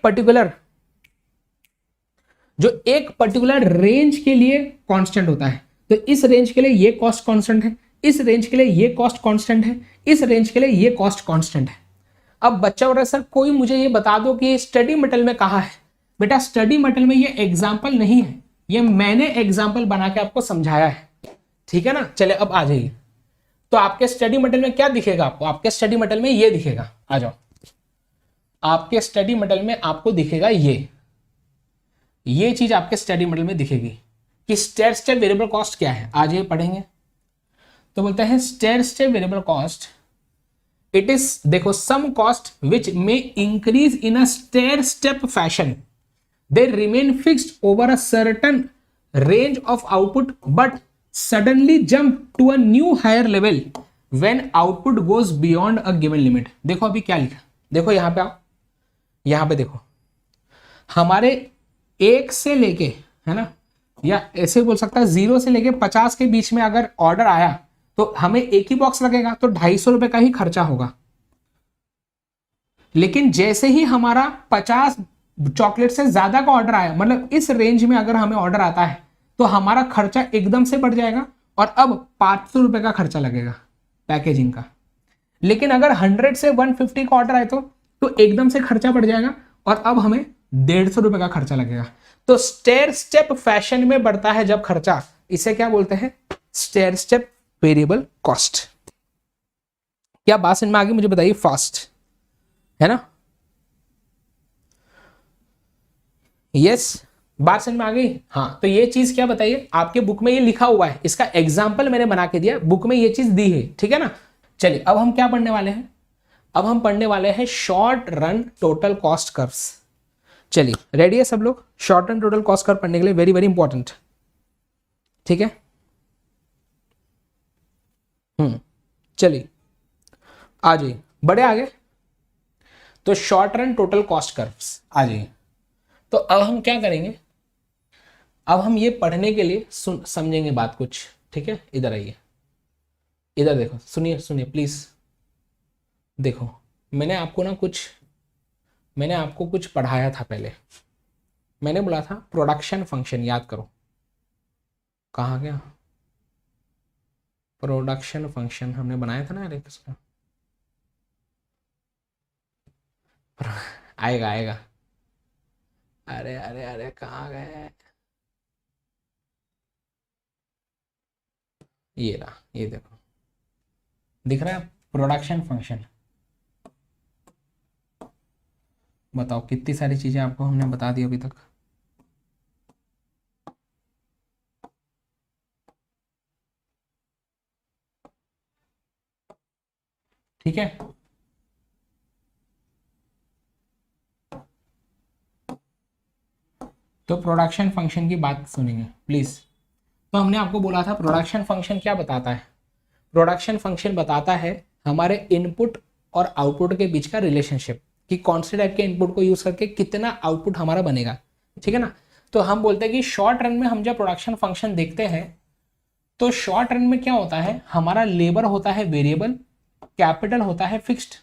[SPEAKER 1] पर्टिकुलर रेंज के लिए कांस्टेंट होता है। तो इस रेंज के लिए ये कॉस्ट कांस्टेंट है, इस रेंज के लिए ये कॉस्ट कांस्टेंट है, इस रेंज के लिए ये कॉस्ट कांस्टेंट है। अब बच्चा बोल रहा है सर कोई मुझे ये बता दो कि स्टडी मटेरियल में कहाँ है? बेटा स्टडी मटेरियल में ये एग्जाम्पल नहीं है, ये मैंने एग्जाम्पल बना के आपको समझाया है, ठीक है ना? चले अब आ जाइए। तो आपके स्टडी मटेरियल में क्या दिखेगा आपको? आपके स्टडी मटेरियल में ये दिखेगा, आ जाओ। आपके स्टडी मटेरियल में आपको दिखेगा ये चीज आपके स्टडी मटेरियल में दिखेगी कि स्टेयर स्टेप वेरिएबल कॉस्ट क्या है। आज ये पढ़ेंगे। तो बोलते हैं stair step variable cost, it is, देखो, some cost which may increase in a stair step fashion, they remain fixed over a certain range of output but suddenly jump to a new higher level when output goes beyond a given limit। देखो अभी क्या लिखा, देखो यहां पे आओ, यहां पे देखो, हमारे 1 से लेके, है ना, या ऐसे बोल सकता है 0 से लेके 50 के बीच में अगर ऑर्डर आया तो हमें एक ही बॉक्स लगेगा, तो 250 रुपए का ही खर्चा होगा। लेकिन जैसे ही हमारा 50 चॉकलेट से ज्यादा का ऑर्डर आया, मतलब इस रेंज में अगर हमें ऑर्डर आता है तो हमारा खर्चा एकदम से बढ़ जाएगा और अब 500 रुपए का खर्चा लगेगा पैकेजिंग का। लेकिन अगर 100 से 150 का ऑर्डर आए तो एकदम से खर्चा बढ़ जाएगा और अब हमें 150 रुपए का खर्चा लगेगा। तो स्टेयर स्टेप फैशन में बढ़ता है जब खर्चा, इसे क्या बोलते हैं, स्टेयर स्टेप वेरिएबल कॉस्ट। क्या बात समझ में आ गई मुझे बताइए फास्ट, है ना? यस, बात समझ में आ गई। हाँ, तो ये चीज क्या बताइए, आपके बुक में ये लिखा हुआ है, इसका एग्जाम्पल मैंने बना के दिया, बुक में ये चीज दी है, ठीक है ना? चलिए अब हम क्या पढ़ने वाले हैं, अब हम पढ़ने वाले हैं short run total cost curves. चलिए रेडी है सब लोग short run total cost curve पढ़ने के लिए? वेरी वेरी इंपॉर्टेंट, ठीक है। चलिए आ जाइए, बड़े आगे। तो short run total cost curves आ जाइए। तो अब हम क्या करेंगे, अब हम ये पढ़ने के लिए समझेंगे बात कुछ, ठीक है। इधर आइए, इधर देखो, सुनिए सुनिए प्लीज देखो। मैंने आपको कुछ पढ़ाया था पहले, मैंने बोला था प्रोडक्शन फंक्शन, याद करो। कहाँ गया प्रोडक्शन फंक्शन, हमने बनाया था ना अरे किसका, आएगा आएगा, अरे अरे अरे कहाँ गए, ये रहा, ये देखो दिख रहा है प्रोडक्शन फंक्शन। बताओ कितनी सारी चीजें आपको हमने बता दी अभी तक। ठीक है, तो प्रोडक्शन फंक्शन की बात सुनेंगे प्लीज। तो हमने आपको बोला था प्रोडक्शन फंक्शन क्या बताता है, प्रोडक्शन फंक्शन बताता है हमारे इनपुट और आउटपुट के बीच का रिलेशनशिप, कि कौन से टाइप के इनपुट को यूज करके कितना आउटपुट हमारा बनेगा, ठीक है ना। तो हम बोलते हैं कि शॉर्ट रन में हम जब प्रोडक्शन फंक्शन देखते हैं तो शॉर्ट रन में क्या होता है, हमारा लेबर होता है वेरिएबल, कैपिटल होता है फिक्स्ड।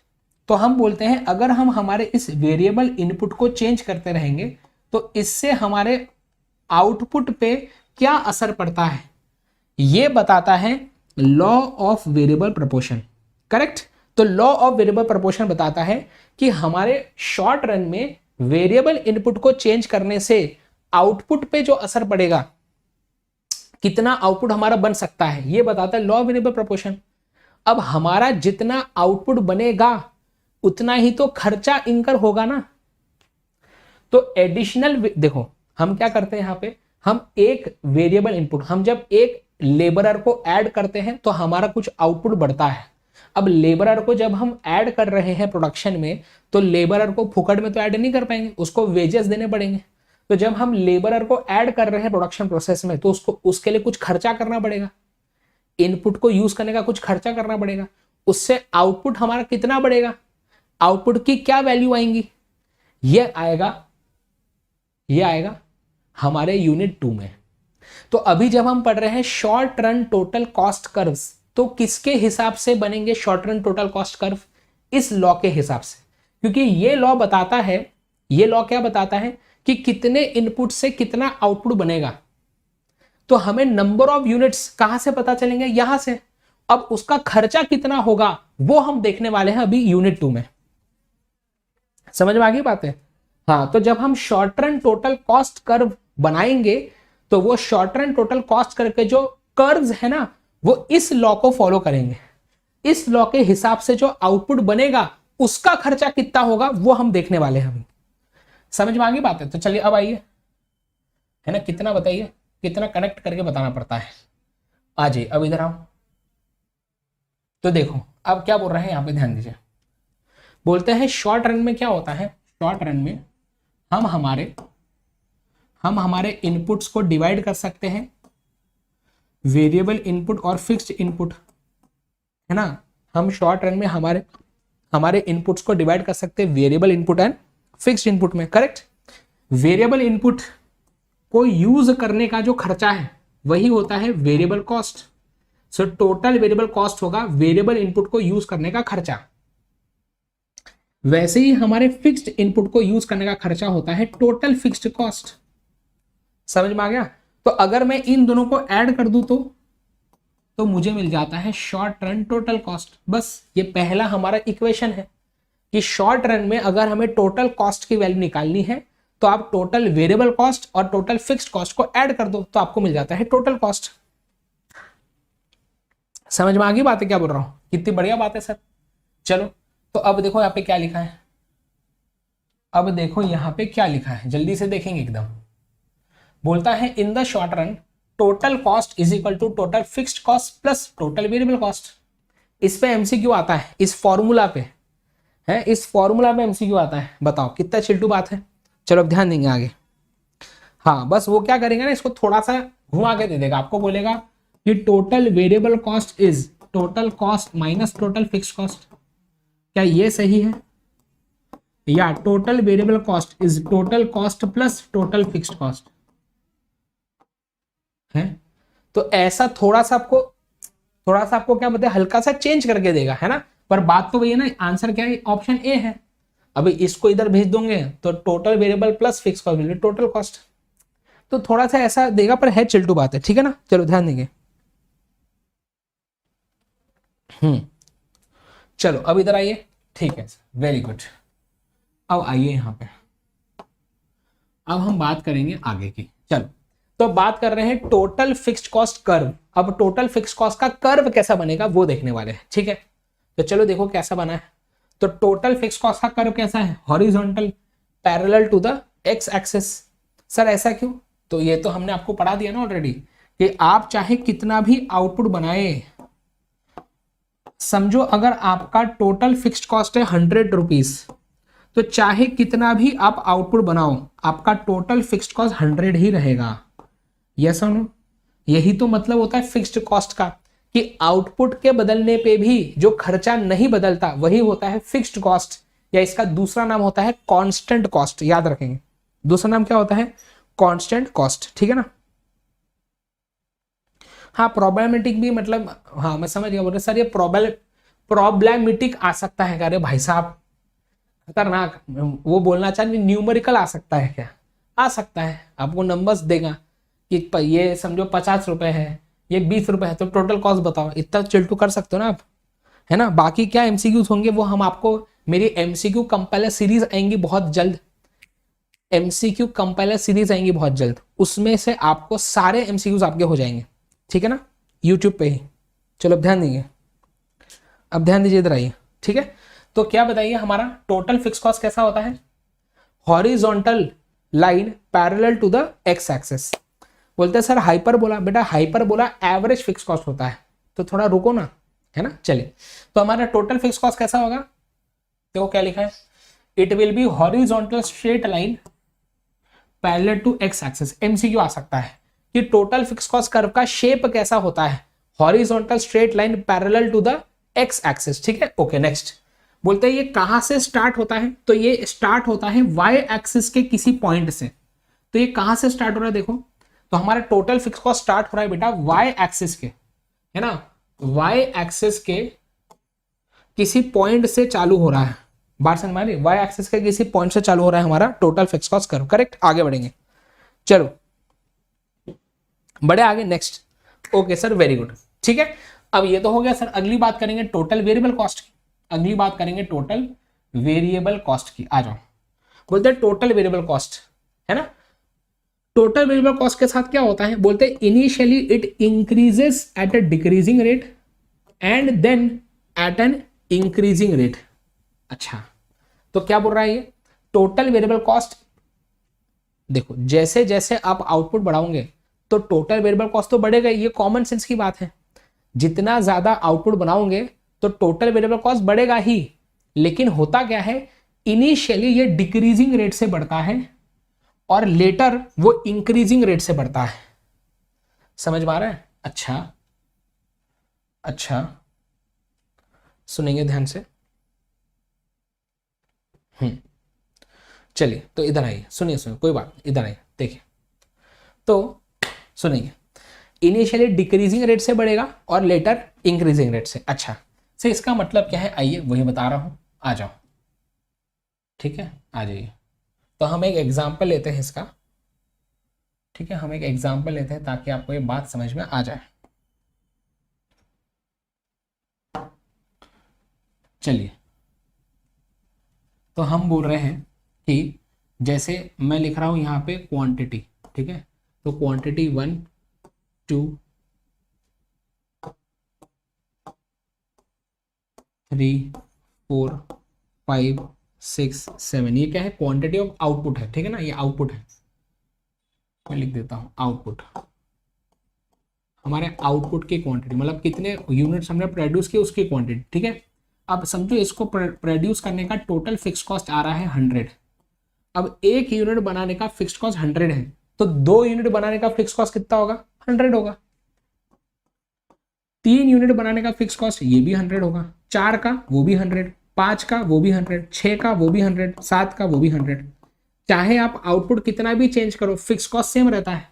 [SPEAKER 1] तो हम बोलते हैं अगर हम हमारे इस वेरिएबल इनपुट को चेंज करते रहेंगे तो इससे हमारे आउटपुट पे क्या असर पड़ता है, ये बताता है law of variable proportion, correct. तो लॉ ऑफ वेरिएबल प्रोपोर्शन बताता है कि हमारे शॉर्ट रन में वेरिएबल इनपुट को चेंज करने से आउटपुट पे जो असर पड़ेगा, कितना आउटपुट हमारा बन सकता है, ये बताता है लॉ ऑफ वेरिएबल प्रोपोर्शन। अब हमारा जितना आउटपुट बनेगा उतना ही तो खर्चा इंकर होगा ना। तो एडिशनल देखो हम क्या करते हैं यहाँ पे, हम एक वेरिएबल इनपुट, हम जब एक लेबरर को ऐड करते हैं तो हमारा कुछ आउटपुट बढ़ता है। अब लेबरर को जब हम ऐड कर रहे हैं प्रोडक्शन में तो लेबरर को फुकट में तो ऐड नहीं कर पाएंगे, उसको वेजेस देने पड़ेंगे। तो जब हम लेबरर को ऐड कर रहे हैं प्रोडक्शन प्रोसेस में तो उसके लिए कुछ खर्चा करना पड़ेगा, इनपुट को यूज करने का कुछ खर्चा करना पड़ेगा, उससे आउटपुट हमारा कितना बढ़ेगा, आउटपुट की क्या वैल्यू आएंगी, ये आएगा हमारे यूनिट 2 में। तो अभी जब हम पढ़ रहे हैं short run total cost curves, तो किसके हिसाब से बनेंगे short run total cost curve, इस लॉ के हिसाब से। क्योंकि ये लॉ बताता है, ये लॉ क्या बताता है कि कितने इनपुट से कितना आउटपुट बनेगा। तो हमें नंबर ऑफ यूनिट्स कहां से पता चलेंगे, यहां से। अब उसका खर्चा कितना होगा वो हम देखने वाले हैं अभी यूनिट 2 में। समझ में आ गई बात है? हाँ, तो जब हम short run total cost curve बनाएंगे तो वो short run total cost curve के जो कर्व्स है ना वो इस लॉ को फॉलो करेंगे। इस लॉ के हिसाब से जो आउटपुट बनेगा उसका खर्चा कितना होगा वो हम देखने वाले हैं अभी। समझ में आ गई बात है? तो चलिए अब आइए, है ना, कितना बताइए, कितना कनेक्ट करके बताना पड़ता है। आ जाइए अब इधर आओ। तो देखो अब क्या बोल रहे हैं यहाँ पे, ध्यान दीजिए। बोलते हैं शॉर्ट रन में क्या होता है, शॉर्ट रन में हम हमारे इनपुट्स को डिवाइड कर सकते हैं, वेरिएबल इनपुट और फिक्स्ड इनपुट, है ना। हम शॉर्ट रन में हमारे इनपुट्स को डिवाइड कर सकते हैं variable input and fixed input में, करेक्ट। वेरिएबल इनपुट को यूज करने का जो खर्चा है वही होता है variable cost. So total variable cost होगा वेरिएबल इनपुट को यूज करने का खर्चा। वैसे ही हमारे फिक्स्ड इनपुट को यूज करने का खर्चा होता है टोटल फिक्स्ड कॉस्ट। समझ में आ गया? तो अगर मैं इन दोनों को ऐड कर दूं तो तो मुझे मिल जाता है शॉर्ट रन टोटल कॉस्ट। बस ये पहला हमारा इक्वेशन है कि शॉर्ट रन में अगर हमें टोटल कॉस्ट की वैल्यू निकालनी है तो आप टोटल वेरिएबल कॉस्ट और टोटल फिक्स्ड कॉस्ट को ऐड कर दो तो आपको मिल जाता है टोटल कॉस्ट। समझ में आ गई बात है क्या बोल रहा हूं? कितनी बढ़िया बात है सर। चलो तो अब देखो यहाँ पे क्या लिखा है, अब देखो यहाँ पे क्या लिखा है, जल्दी से देखेंगे एकदम। बोलता है in the short run total cost is equal to total fixed cost plus total variable cost. इस पे एमसीक्यू आता है, इस फॉर्मूला पे है, इस फॉर्मूला में एमसीक्यू आता है। बताओ कितना चिल्टू बात है। चलो अब ध्यान देंगे आगे। हाँ बस वो क्या करेंगे ना, इसको थोड़ा सा घुमा के दे देगा, आपको बोलेगा कि total variable cost is total cost minus total fixed cost. क्या ये सही है? या total variable cost is total cost plus total fixed cost है। तो ऐसा थोड़ा सा आपको क्या बताए, हल्का सा चेंज करके देगा, है ना। पर बात तो वही है ना, आंसर क्या है, ऑप्शन ए है। अभी इसको इधर भेज दोगे तो total variable plus fix cost मिलेगी टोटल कॉस्ट। तो थोड़ा सा ऐसा देगा पर है चिल्टू बात है, ठीक है ना। चलो ध्यान देंगे। चलो अब इधर आइए, ठीक है, वेरी गुड। अब आइए यहाँ पे, अब हम बात करेंगे आगे की। चलो तो बात कर रहे हैं टोटल फिक्स्ड कॉस्ट कर्व। अब टोटल फिक्स्ड कॉस्ट का कर्व कैसा बनेगा वो देखने वाले हैं, ठीक है। तो चलो देखो कैसा बना है। तो टोटल फिक्स्ड कॉस्ट का कर्व कैसा है, horizontal parallel to the X axis. Sir ऐसा क्यों? तो ये तो हमने आपको पढ़ा दिया ना ऑलरेडी कि आप चाहे कितना भी आउटपुट बनाए, समझो अगर आपका टोटल फिक्स्ड कॉस्ट है 100 रुपीज, तो चाहे कितना भी आप आउटपुट बनाओ आपका टोटल फिक्स्ड कॉस्ट 100 ही रहेगा। यस और नो? यही तो मतलब होता है फिक्स्ड कॉस्ट का, कि आउटपुट के बदलने पे भी जो खर्चा नहीं बदलता वही होता है फिक्स्ड कॉस्ट, या इसका दूसरा नाम होता है कांस्टेंट कॉस्ट। याद रखेंगे दूसरा नाम क्या होता है, कांस्टेंट कॉस्ट, ठीक है ना। हाँ प्रॉब्लमेटिक भी, मतलब हाँ मैं समझ गया। बोल रहे सर ये प्रॉब्लमेटिक आ सकता है क्या? अरे भाई साहब खतरनाक, वो बोलना चाहिए न्यूमेरिकल आ सकता है क्या? आ सकता है, आपको नंबर्स देगा कि ये समझो 50 रुपए है, ये 20 रुपए है, तो टोटल कॉस्ट बताओ। इतना चिल्टू कर सकते हो ना आप, है ना। बाकी क्या एमसीक्यूज होंगे वो हम आपको, मेरी एमसीक्यू कंपाइलर सीरीज आएंगी बहुत जल्द, एमसीक्यू कंपाइलर सीरीज आएंगी बहुत जल्द, उसमें से आपको सारे एमसीक्यूज आपके हो जाएंगे, ठीक है ना, यूट्यूब पे ही। चलो अब ध्यान दीजिए, अब ध्यान दीजिए इधर आइए, ठीक है। तो क्या बताइए हमारा टोटल फिक्स कॉस्ट कैसा होता है, horizontal line parallel to the X axis. बोलते हैं सर हाइपरबोला, बेटा हाइपरबोला एवरेज फिक्स कॉस्ट होता है, तो थोड़ा रुको ना, है ना। चलिए तो हमारा टोटल फिक्स कॉस्ट कैसा होगा, देखो क्या लिखा है, it will be horizontal straight line parallel to X axis. MCQ आ सकता है कि टोटल फिक्स कॉस्ट कर्व का शेप कैसा होता है, horizontal straight line parallel to the X axis, ठीक है। ओके नेक्स्ट, बोलते हैं ये कहां से स्टार्ट होता है, तो ये स्टार्ट होता है वाई एक्सिस के किसी पॉइंट से। तो ये कहां से स्टार्ट हो रहा है, देखो तो हमारा टोटल फिक्स कॉस्ट स्टार्ट हो रहा है बेटा वाई एक्सिस के, है ना, वाई एक्सिस के किसी पॉइंट से चालू हो रहा है। बात समझ में आ रही है, वाई एक्सिस के किसी पॉइंट से चालू हो रहा है हमारा total fix cost curve, correct. आगे बढ़ेंगे, चलो बढ़े आगे next. Okay sir very good, ठीक है। अब ये तो हो गया सर, अगली बात करेंगे टोटल वेरिएबल कॉस्ट की, अगली बात करेंगे टोटल वेरिएबल कॉस्ट की। आ जाओ, बोलते हैं टोटल वेरिएबल कॉस्ट, है ना। टोटल वेरिएबल कॉस्ट के साथ क्या होता है, बोलते हैं initially it increases at a decreasing rate and then at an increasing rate. अच्छा तो क्या बोल रहा है ये, टोटल वेरिएबल कॉस्ट, देखो जैसे जैसे आप आउटपुट बढ़ाओगे तो टोटल वेरिएबल कॉस्ट तो बढ़ेगा, ये कॉमन सेंस की बात है। जितना ज्यादा आउटपुट बनाओगे तो टोटल वेरिएबल कॉस्ट बढ़ेगा ही, लेकिन होता क्या है, इनिशियली ये डिक्रीजिंग रेट से बढ़ता है और लेटर वो इंक्रीजिंग रेट से बढ़ता है। समझ में आ रहा है? अच्छा अच्छा सुनेंगे ध्यान से। चलिए तो इधर आइए, सुनिए सुनिए, कोई बात नहीं, इधर आइए देखिए, तो सुनिए, इनिशियली डिक्रीजिंग रेट से बढ़ेगा और लेटर इंक्रीजिंग रेट से। अच्छा से इसका मतलब क्या है, आइए वही बता रहा हूं, आ जाओ, ठीक है आ जाइए। तो हम एक एग्जाम्पल लेते हैं इसका, ठीक है, हम एक एग्जाम्पल लेते हैं ताकि आपको ये बात समझ में आ जाए। चलिए, तो हम बोल रहे हैं कि जैसे मैं लिख रहा हूं यहां पे क्वांटिटी, ठीक है, तो क्वांटिटी 1 2 3 4 5 6 7, ये क्या है, क्वांटिटी ऑफ आउटपुट है, ठीक है ना, ये आउटपुट है, मैं लिख देता हूं आउटपुट, हमारे आउटपुट की क्वांटिटी मतलब कितने यूनिट्स हमने प्रोड्यूस किए उसकी क्वांटिटी, ठीक है। अब समझो इसको प्रोड्यूस करने का टोटल फिक्स कॉस्ट आ रहा है 100। अब एक यूनिट बनाने का फिक्स कॉस्ट 100 है, तो 2 यूनिट बनाने का फिक्स कॉस्ट कितना होगा, 100 होगा। 3 यूनिट बनाने का फिक्स कॉस्ट ये भी 100 होगा, 4 का वो भी 100, 5 का वो भी 100, 6 का वो भी 100, 7 का वो भी 100। चाहे आप आउटपुट कितना भी चेंज करो, फिक्स कॉस्ट सेम रहता है।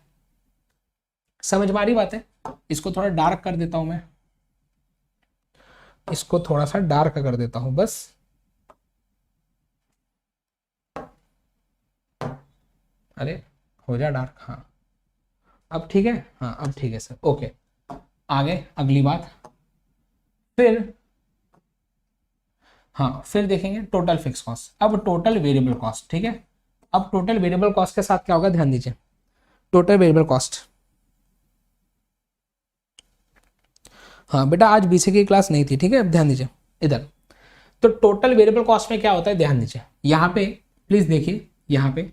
[SPEAKER 1] समझ में आ रही बात है? इसको थोड़ा डार्क कर देता हूं मैं, इसको थोड़ा सा डार्क कर देता हूं बस। अरे हो जा डार्क, हाँ अब ठीक है, हाँ अब ठीक है सर, ओके। आगे अगली बात, फिर हाँ फिर देखेंगे टोटल फिक्स कॉस्ट, अब टोटल वेरिएबल कॉस्ट, ठीक है। अब टोटल वेरिएबल कॉस्ट के साथ क्या होगा, ध्यान दीजिए, टोटल वेरिएबल कॉस्ट, हाँ बेटा आज बीसी की क्लास नहीं थी, ठीक है, अब ध्यान दीजिए इधर। तो टोटल वेरिएबल कॉस्ट में क्या होता है, ध्यान दीजिए यहाँ पे, प्लीज देखिए, यहाँ पे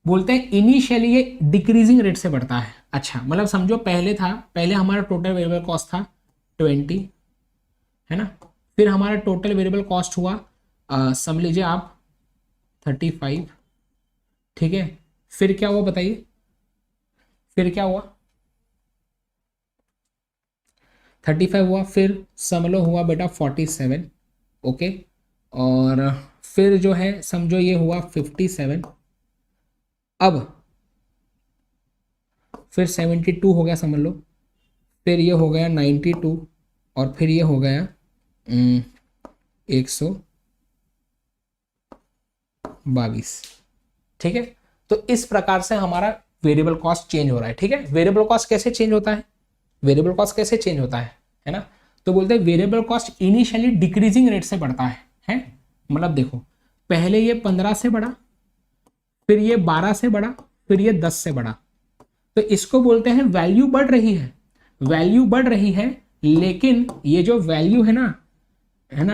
[SPEAKER 1] बोलते हैं इनिशियली ये डिक्रीजिंग रेट से बढ़ता है। अच्छा मतलब समझो पहले था, पहले हमारा टोटल वेरिएबल कॉस्ट था 20, है ना, फिर हमारा टोटल वेरिएबल कॉस्ट हुआ समझ लीजिए आप 35, ठीक है। फिर क्या हुआ बताइए, फिर क्या हुआ, 35 हुआ, फिर समझ लो हुआ बेटा 47, ओके, और फिर जो है समझो ये हुआ 57, अब फिर 72 हो गया समझ लो, फिर ये हो गया 92, और फिर ये हो गया 122, ठीक है। तो इस प्रकार से हमारा वेरिएबल कॉस्ट चेंज हो रहा है, ठीक है। वेरिएबल कॉस्ट कैसे चेंज होता है, वेरिएबल कॉस्ट कैसे चेंज होता है ना, तो बोलते हैं variable cost initially decreasing rate से बढ़ता है। मतलब देखो पहले ये 15 से बढ़ा, फिर ये 12 से बढ़ा, फिर ये 10 से बढ़ा, तो इसको बोलते हैं वैल्यू बढ़ रही है, वैल्यू बढ़ रही है, लेकिन ये जो वैल्यू है ना,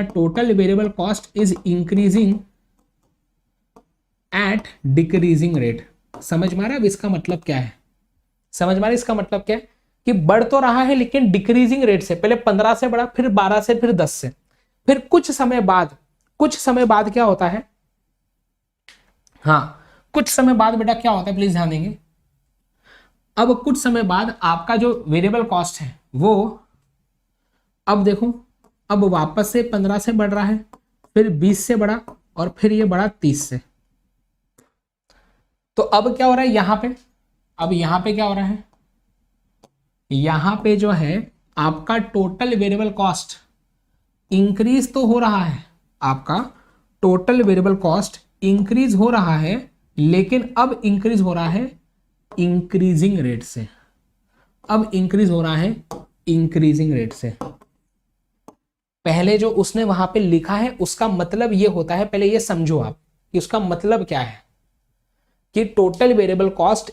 [SPEAKER 1] total variable cost is increasing at decreasing rate. समझ में आ रहा है इसका मतलब क्या है, समझ में आ रहा है इसका मतलब क्या है, कि बढ़ तो रहा है लेकिन डिक्रीजिंग रेट से, पहले 15 से बढ़ा, फिर 12 से, फिर 10 से, फिर कुछ समय बाद क्या होता है, हाँ कुछ समय बाद बेटा क्या होता है, प्लीज ध्यान देंगे। अब कुछ समय बाद आपका जो वेरिएबल कॉस्ट है वो, अब देखो अब वापस से 15 से बढ़ रहा है, फिर 20 से बढ़ा, और फिर ये बढ़ा 30 से। तो अब क्या हो रहा है यहां पे, अब यहां पे क्या हो रहा है, यहां पे जो है आपका टोटल वेरिएबल कॉस्ट इंक्रीज तो हो रहा है, आपका टोटल वेरिएबल कॉस्ट इंक्रीज हो रहा है, लेकिन अब इंक्रीज हो रहा है इंक्रीजिंग रेट से, अब इंक्रीज हो रहा है इंक्रीजिंग रेट से। पहले जो उसने वहां पे लिखा है उसका मतलब ये होता है, पहले ये समझो आप कि उसका मतलब क्या है, कि टोटल वेरिएबल कॉस्ट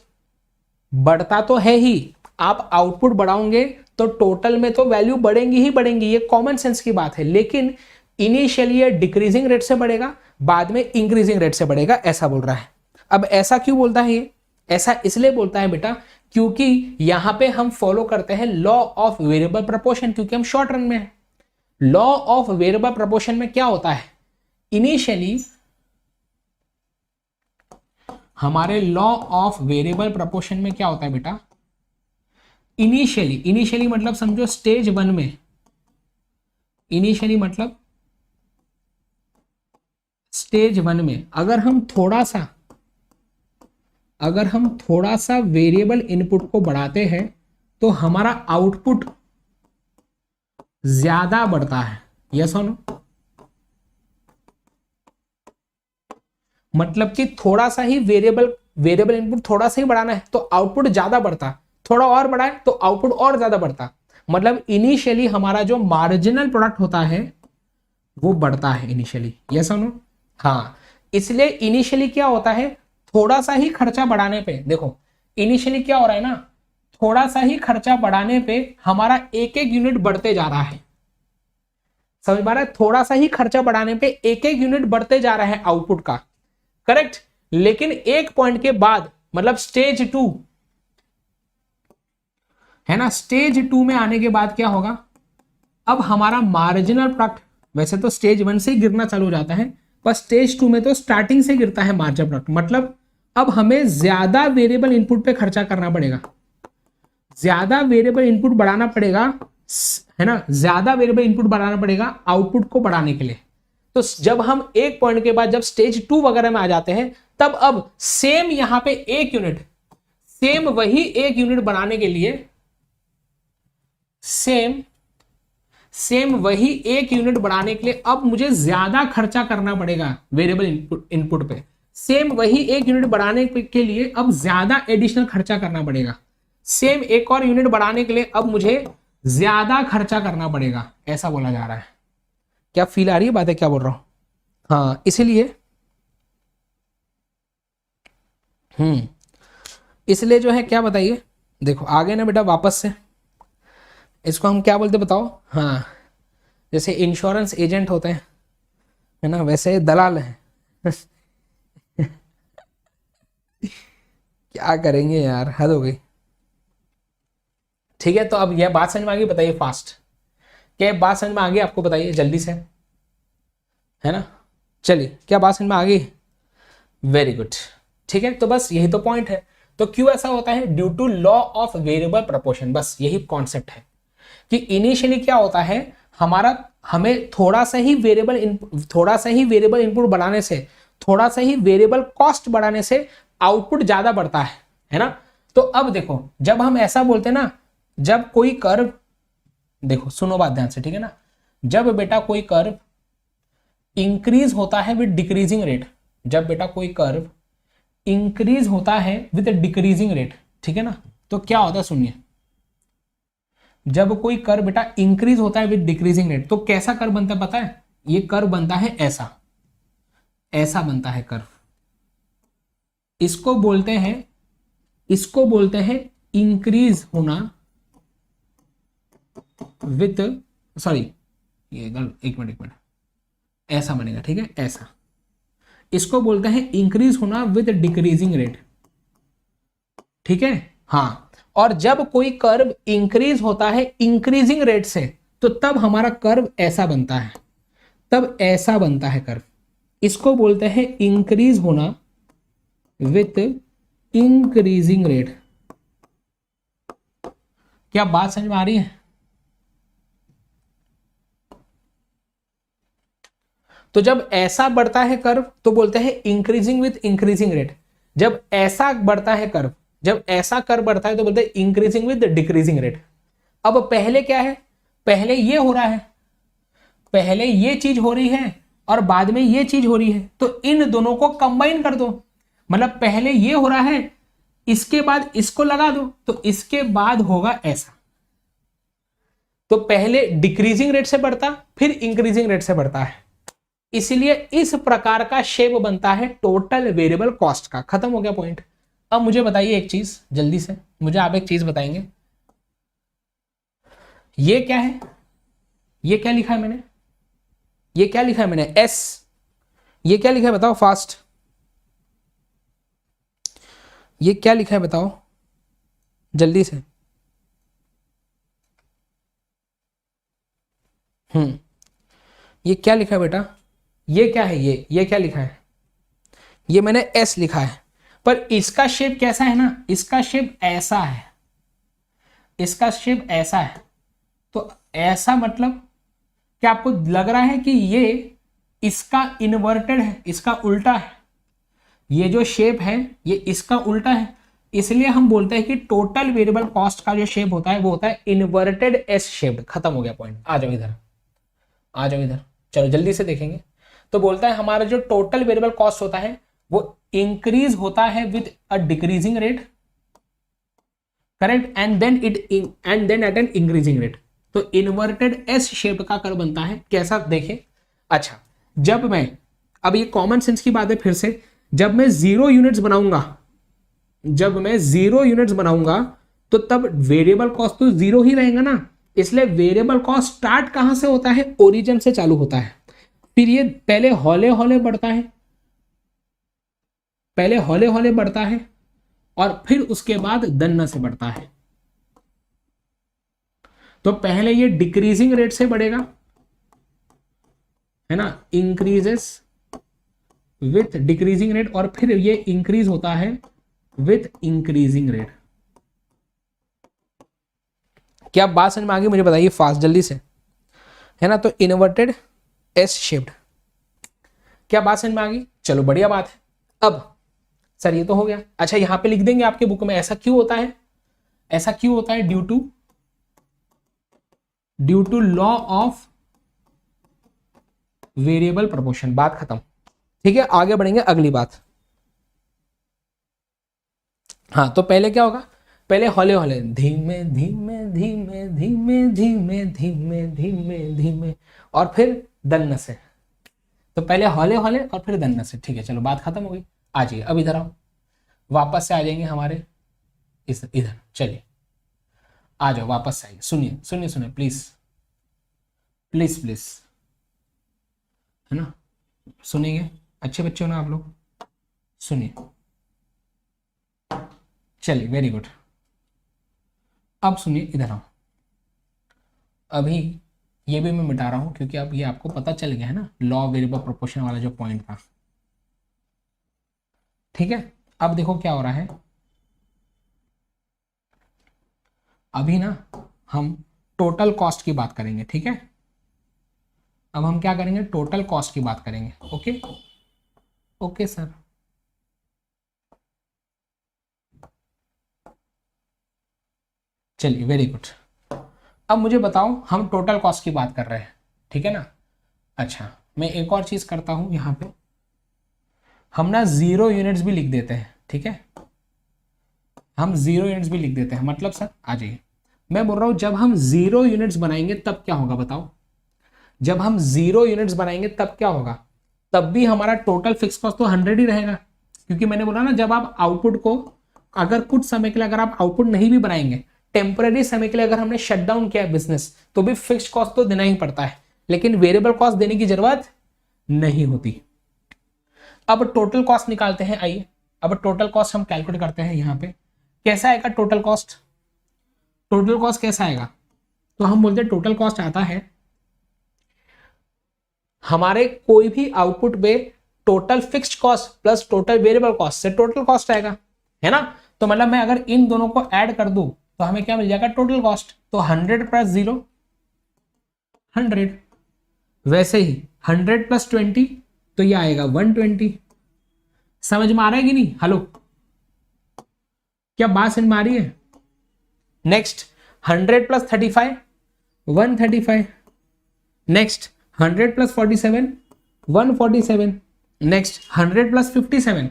[SPEAKER 1] बढ़ता तो है ही, आप आउटपुट बढ़ाओगे तो टोटल में तो वैल्यू बढ़ेंगी ही बढ़ेंगी, ये कॉमन सेंस की बात है, लेकिन इनिशियली ये डिक्रीजिंग रेट से बढ़ेगा, बाद में इंक्रीजिंग रेट से बढ़ेगा, ऐसा बोल रहा है। अब ऐसा क्यों बोलता है ये, ऐसा इसलिए बोलता है बेटा क्योंकि यहां पे हम फॉलो करते हैं लॉ ऑफ वेरिएबल प्रोपोर्शन, क्योंकि हम शॉर्ट रन में हैं। लॉ ऑफ वेरिएबल प्रोपोर्शन में क्या होता है, इनिशियली हमारे लॉ ऑफ वेरिएबल प्रोपोर्शन में क्या होता है बेटा, इनिशियली मतलब समझो स्टेज 1 में, इनिशियली मतलब स्टेज 1 में अगर हम थोड़ा सा वेरिएबल इनपुट को बढ़ाते हैं तो हमारा आउटपुट ज्यादा बढ़ता है, यस और नो। मतलब कि थोड़ा सा ही वेरिएबल इनपुट थोड़ा सा ही बढ़ाना है तो आउटपुट ज्यादा बढ़ता, थोड़ा और बढ़ाए तो आउटपुट और ज्यादा बढ़ता। मतलब इनिशियली हमारा जो मार्जिनल प्रोडक्ट होता है वो बढ़ता है इनिशियली, यस और नो? हाँ, इसलिए इनिशियली क्या होता है, थोड़ा सा ही खर्चा बढ़ाने पे, देखो इनिशियली क्या हो रहा है ना, थोड़ा सा ही खर्चा बढ़ाने पे हमारा एक एक यूनिट बढ़ते जा रहा है, समझ पा रहा है? थोड़ा सा ही खर्चा बढ़ाने पे एक एक यूनिट बढ़ते जा रहा है आउटपुट का, करेक्ट। लेकिन एक पॉइंट के बाद, मतलब स्टेज 2 है ना, स्टेज 2 में आने के बाद क्या होगा, अब हमारा मार्जिनल प्रोडक्ट, वैसे तो स्टेज 1 से ही गिरना चालू हो जाता है, पर स्टेज 2 में तो स्टार्टिंग से गिरता है मार्जिनल प्रोडक्ट, मतलब अब हमें ज्यादा वेरिएबल इनपुट पे खर्चा करना पड़ेगा, ज्यादा वेरिएबल इनपुट बढ़ाना पड़ेगा, है ना, ज्यादा वेरिएबल इनपुट बढ़ाना पड़ेगा आउटपुट को बढ़ाने के लिए। तो जब हम एक पॉइंट के बाद जब स्टेज 2 वगैरह में आ जाते हैं, तब अब सेम यहां पे एक यूनिट, सेम वही एक यूनिट बनाने के लिए, सेम वही एक यूनिट बढ़ाने के लिए अब मुझे ज्यादा खर्चा करना पड़ेगा वेरिएबल इनपुट पे, सेम वही एक यूनिट बढ़ाने के लिए अब ज्यादा एडिशनल खर्चा करना पड़ेगा, सेम एक और यूनिट बढ़ाने के लिए अब मुझे ज्यादा खर्चा करना पड़ेगा, ऐसा बोला जा रहा है। क्या फील आ रही है बात है क्या बोल रहा हूं? हाँ, इसीलिए इसलिए जो है क्या बताइए, देखो आगे ना बेटा वापस से इसको हम क्या बोलते बताओ, हाँ जैसे इंश्योरेंस एजेंट होते हैं, है ना, वैसे दलाल हैं क्या करेंगे यार, हद हो गई। ठीक है, तो अब यह बात समझ में आ गई, बताइए फास्ट, क्या बात समझ में आ गई आपको, बताइए जल्दी से, है ना? चलिए, क्या बात समझ में आ गई? Very good. ठीक है, तो बस यही तो पॉइंट है। तो क्यों ऐसा होता है? Due to law of variable proportion, बस यही कॉन्सेप्ट है कि इनिशियली क्या होता है, हमें थोड़ा सा ही वेरिएबल इनपुट बढ़ाने से, थोड़ा सा ही वेरिएबल कॉस्ट बढ़ाने से आउटपुट ज्यादा बढ़ता है ना? तो अब देखो, जब हम ऐसा बोलते हैं ना, जब कोई कर्व, देखो सुनो बात ध्यान से, ठीक है ना, जब बेटा कोई कर्व इंक्रीज होता है विद डिक्रीजिंग रेट, जब बेटा कोई कर्व इंक्रीज होता है विद डिक्रीजिंग रेट, ठीक है ना, तो क्या होता है सुनिए, जब कोई कर्व बेटा इंक्रीज होता है विद डिक्रीजिंग रेट, तो कैसा कर्व बनता है पता है? ये कर्व बनता है ऐसा, ऐसा बनता है कर्व, इसको बोलते हैं इंक्रीज होना विथ, सॉरी ये एक मिनट, ऐसा बनेगा, ठीक है, ऐसा, इसको बोलते हैं इंक्रीज होना विद डिक्रीजिंग रेट, ठीक है, हाँ। और जब कोई कर्व इंक्रीज होता है इंक्रीजिंग रेट से, तो तब हमारा कर्व ऐसा बनता है, तब ऐसा बनता है कर्व, इसको बोलते हैं इंक्रीज होना विथ इंक्रीजिंग रेट। क्या बात समझ में आ रही है? तो जब ऐसा बढ़ता है कर्व तो बोलते हैं इंक्रीजिंग विथ इंक्रीजिंग रेट, जब ऐसा बढ़ता है कर्व, जब ऐसा कर्व बढ़ता है तो बोलते हैं इंक्रीजिंग विद डिक्रीजिंग रेट। अब पहले क्या है? पहले ये हो रहा है, पहले ये चीज हो रही है और बाद में ये चीज हो रही है, तो इन दोनों को कंबाइन कर दो, मतलब पहले ये हो रहा है, इसके बाद इसको लगा दो, तो इसके बाद होगा ऐसा। तो पहले डिक्रीजिंग रेट से बढ़ता, फिर इंक्रीजिंग रेट से बढ़ता है, इसलिए इस प्रकार का शेप बनता है टोटल वेरिएबल कॉस्ट का। खत्म हो गया पॉइंट। अब मुझे बताइए एक चीज जल्दी से, मुझे आप एक चीज बताएंगे, ये क्या है? ये क्या लिखा है मैंने? ये क्या लिखा है मैंने? एस। ये क्या लिखा है बताओ फास्ट, ये क्या लिखा है बताओ जल्दी से। ये क्या लिखा है बेटा? ये क्या है? ये क्या लिखा है? ये मैंने एस लिखा है, पर इसका शेप कैसा है ना, इसका शेप ऐसा है, इसका शेप ऐसा है। तो ऐसा मतलब क्या आपको लग रहा है कि ये इसका इन्वर्टेड है, इसका उल्टा है? ये जो शेप है ये इसका उल्टा है, इसलिए हम बोलते हैं कि टोटल वेरिएबल कॉस्ट का जो शेप होता है वो होता है इन्वर्टेड एस शेप्ड। खत्म हो गया पॉइंट। आ जाओ इधर, आ जाओ इधर, चलो जल्दी से देखेंगे। तो बोलता है हमारा जो टोटल वेरिएबल कॉस्ट होता है वो इंक्रीज होता है with a decreasing rate, correct, and then at an increasing rate. तो इन्वर्टेड एस शेप का कर्व बनता है। कैसा? देखें, अच्छा, जब मैं, अब ये कॉमन सेंस की बात है फिर से, जब मैं 0 यूनिट्स बनाऊंगा, जब मैं 0 यूनिट्स बनाऊंगा तो तब वेरिएबल कॉस्ट तो 0 ही रहेगा ना, इसलिए वेरिएबल कॉस्ट स्टार्ट कहां से होता है, ओरिजिन से चालू होता है, फिर ये पहले हौले हौले बढ़ता है, पहले हौले हौले बढ़ता है और फिर उसके बाद दन्ना से बढ़ता है। तो पहले ये डिक्रीजिंग रेट से बढ़ेगा, है ना, इंक्रीजेस विथ डिक्रीजिंग रेट, और फिर ये इंक्रीज होता है विथ इंक्रीजिंग रेट। क्या बात समझ में आ गई, मुझे बताइए फास्ट जल्दी से, है ना। तो इन्वर्टेड एस शेप्ड, क्या बात समझ में आ गई, चलो बढ़िया बात है। अब सर ये तो हो गया, अच्छा यहां पे लिख देंगे आपके बुक में, ऐसा क्यों होता है, ऐसा क्यों होता है, due to law of variable proportion, बात खत्म। ठीक है, आगे बढ़ेंगे अगली बात। हाँ, तो पहले क्या होगा, पहले हौले हौले, धीमे धीमे धीमे धीमे धीमे धीमे धीमे धीमे, और फिर दन्न से। तो पहले हौले हौले और फिर दन्न से। ठीक है, चलो बात खत्म हो गई। आ जाइए, अब इधर आओ, वापस से आ जाएंगे हमारे इस इधर, चलिए आ जाओ, वापस से आइए, सुनिए सुनिए सुनिए प्लीज प्लीज प्लीज, है ना, सुनिए, अच्छे बच्चे हो ना आप लोग, सुनिए, चलिए वेरी गुड। अब सुनिए, इधर आओ, अभी ये भी मैं मिटा रहा हूं क्योंकि अब ये आपको पता चल गया है ना, लॉ वेरिएबल प्रोपोर्शन वाला जो पॉइंट था। ठीक है, अब देखो क्या हो रहा है, अभी ना हम टोटल कॉस्ट की बात करेंगे। ठीक है, अब हम क्या करेंगे, टोटल कॉस्ट की बात करेंगे। ओके ओके सर, चलिए वेरी गुड। अब मुझे बताओ, हम टोटल कॉस्ट की बात कर रहे हैं, ठीक है ना। अच्छा, मैं एक और चीज करता हूं, यहां पे हम ना 0 यूनिट्स भी लिख देते हैं। ठीक है, हम 0 यूनिट्स भी लिख देते हैं, मतलब सर आ जाइए, मैं बोल रहा हूं जब हम 0 यूनिट्स बनाएंगे तब क्या होगा बताओ, जब हम 0 यूनिट्स बनाएंगे तब क्या होगा, तब भी हमारा टोटल फिक्स कॉस्ट तो 100 ही रहेगा, क्योंकि मैंने बोला ना, जब आप आउटपुट को, अगर कुछ समय के लिए अगर आप आउटपुट नहीं भी बनाएंगे, टेम्पररी समय के लिए अगर हमने शट डाउन किया बिजनेस, तो भी फिक्स्ड कॉस्ट तो देना ही पड़ता है, लेकिन वेरिएबल कॉस्ट देने की जरूरत नहीं होती। अब टोटल कॉस्ट निकालते हैं, आइए अब टोटल कॉस्ट हम कैलकुलेट करते हैं। यहां पे कैसा आएगा टोटल कॉस्ट, टोटल कॉस्ट कैसा आएगा, तो हम बोलते हैं टोटल कॉस्ट आता है हमारे कोई भी आउटपुट पे total fixed cost plus total variable cost से टोटल कॉस्ट आएगा, है ना। तो मतलब मैं अगर इन दोनों को ऐड कर दूं तो हमें क्या मिल जाएगा, टोटल कॉस्ट। तो 100 प्लस 0 100, वैसे ही 100 प्लस 20 तो ये आएगा 120। समझ में आ रहा है कि नहीं, हेलो, क्या बात समझ में आ रही है। Next 100 plus 35 135, next 100 plus 47 147, next 100 plus 57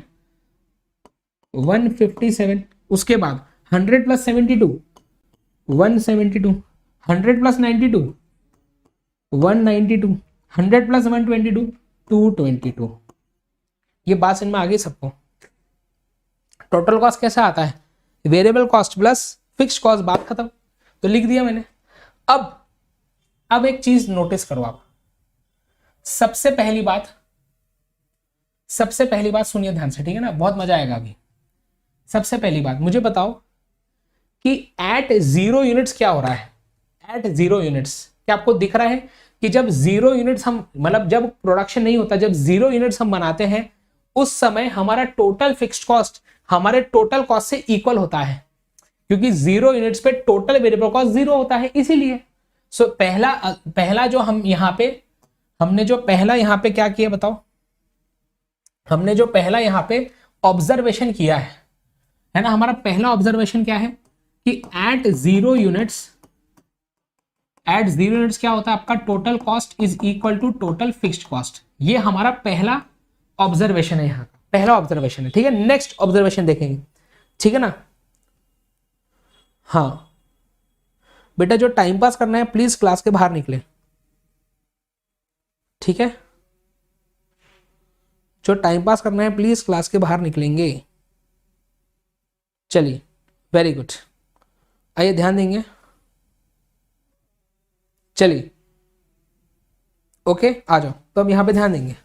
[SPEAKER 1] 157, उसके बाद 100 प्लस 72 172, 100 प्लस 92 192, 100 प्लस 122 222। ये बात समझ में आ गई सबको। टोटल कॉस्ट कैसा आता है, variable cost plus fixed cost, बात खत्म। तो लिख दिया मैंने। अब एक चीज नोटिस करो आप, सबसे पहली बात सुनिए ध्यान से, ठीक है ना, बहुत मजा आएगा अभी। सबसे पहली बात मुझे बताओ कि एट 0 यूनिट्स क्या हो रहा है, एट 0 यूनिट्स क्या आपको दिख रहा है कि जब 0 यूनिट्स हम, मतलब जब प्रोडक्शन नहीं होता, जब 0 यूनिट्स हम बनाते हैं, उस समय हमारा टोटल फिक्स्ड कॉस्ट हमारे टोटल कॉस्ट से इक्वल होता है, क्योंकि 0 यूनिट्स पे टोटल वेरिएबल कॉस्ट 0 होता है, इसीलिए। सो पहला जो हम यहां पे, हमने जो पहला यहां पे क्या किया बताओ, हमने जो पहला यहां पे ऑब्जर्वेशन किया है ना, हमारा पहला ऑब्जर्वेशन क्या है कि एट 0 यूनिट्स क्या होता है आपका, total cost is equal to total fixed cost. ये हमारा पहला ऑब्जर्वेशन है, यहां का पहला ऑब्जर्वेशन है, ठीक है। नेक्स्ट ऑब्जर्वेशन देखेंगे, ठीक है ना। हाँ बेटा, जो टाइम पास करना है प्लीज क्लास के बाहर निकले, ठीक है। जो टाइम पास करना है प्लीज क्लास के बाहर निकलेंगे। चलिए वेरी गुड, आइए ध्यान देंगे। चलिए ओके आ जाओ, तो अब यहाँ पे ध्यान देंगे।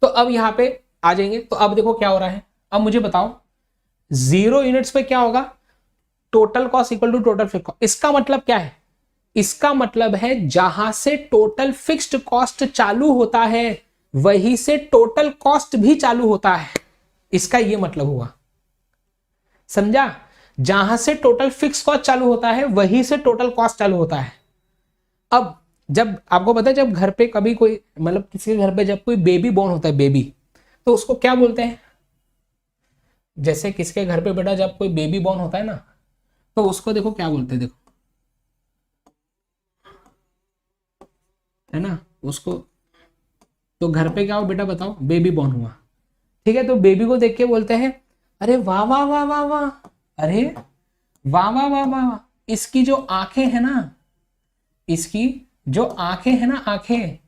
[SPEAKER 1] तो अब यहाँ पे आ जाएंगे, तो अब देखो क्या हो रहा है। अब मुझे बताओ 0 यूनिट्स पे क्या होगा, total cost equal to total fixed cost. इसका मतलब क्या है, इसका मतलब है जहां से टोटल फिक्स्ड कॉस्ट चालू होता है वहीं से टोटल कॉस्ट भी चालू होता है, इसका ये मतलब हुआ, समझा। जहां से टोटल फिक्स कॉस्ट चालू होता है वहीं से टोटल कॉस्ट चालू होता है। अब जब आपको पता है, जब घर पे कभी कोई मतलब किसी के घर पे जब कोई बेबी बॉर्न होता है, बेबी, तो उसको क्या बोलते हैं, जैसे किसके घर पे बेटा जब कोई बेबी बॉर्न होता है ना, तो उसको देखो क्या बोलते हैं, देखो है ना, उसको तो घर पे क्या हो बेटा बताओ, बेबी बॉर्न हुआ, ठीक है। तो बेबी को देख के बोलते हैं अरे वाह वाह वाह वाह वाह, अरे वाह वाह वाह वाह, इसकी जो आंखें है ना, इसकी जो आंखें है ना, आंखें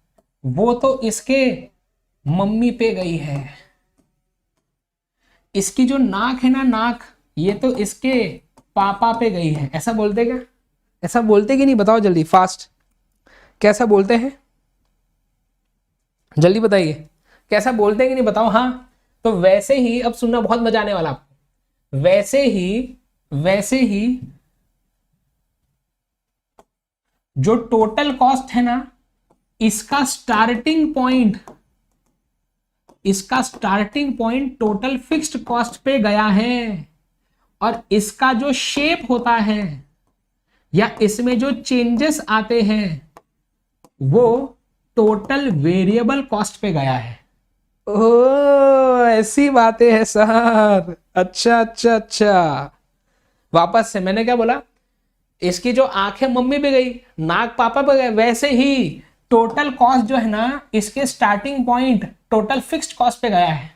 [SPEAKER 1] वो तो इसके मम्मी पे गई है, इसकी जो नाक है ना, नाक ये तो इसके पापा पे गई है। ऐसा बोलते क्या, ऐसा बोलते कि नहीं, बताओ जल्दी फास्ट, कैसा बोलते हैं, जल्दी बताइए, कैसा बोलते हैं कि नहीं बताओ। हाँ तो वैसे ही, अब सुनना बहुत मजा आने वाला आपको, वैसे ही जो टोटल कॉस्ट है ना, इसका starting point total fixed cost पे गया है, और इसका जो शेप होता है या इसमें जो चेंजेस आते हैं वो टोटल वेरिएबल कॉस्ट पे गया है। ओह ऐसी बातें हैं सर, अच्छा अच्छा अच्छा। वापस से मैंने क्या बोला, इसकी जो आंखें मम्मी पे गई, नाक पापा पे गए, वैसे ही टोटल कॉस्ट जो है ना, इसके starting point total fixed cost पे गया है,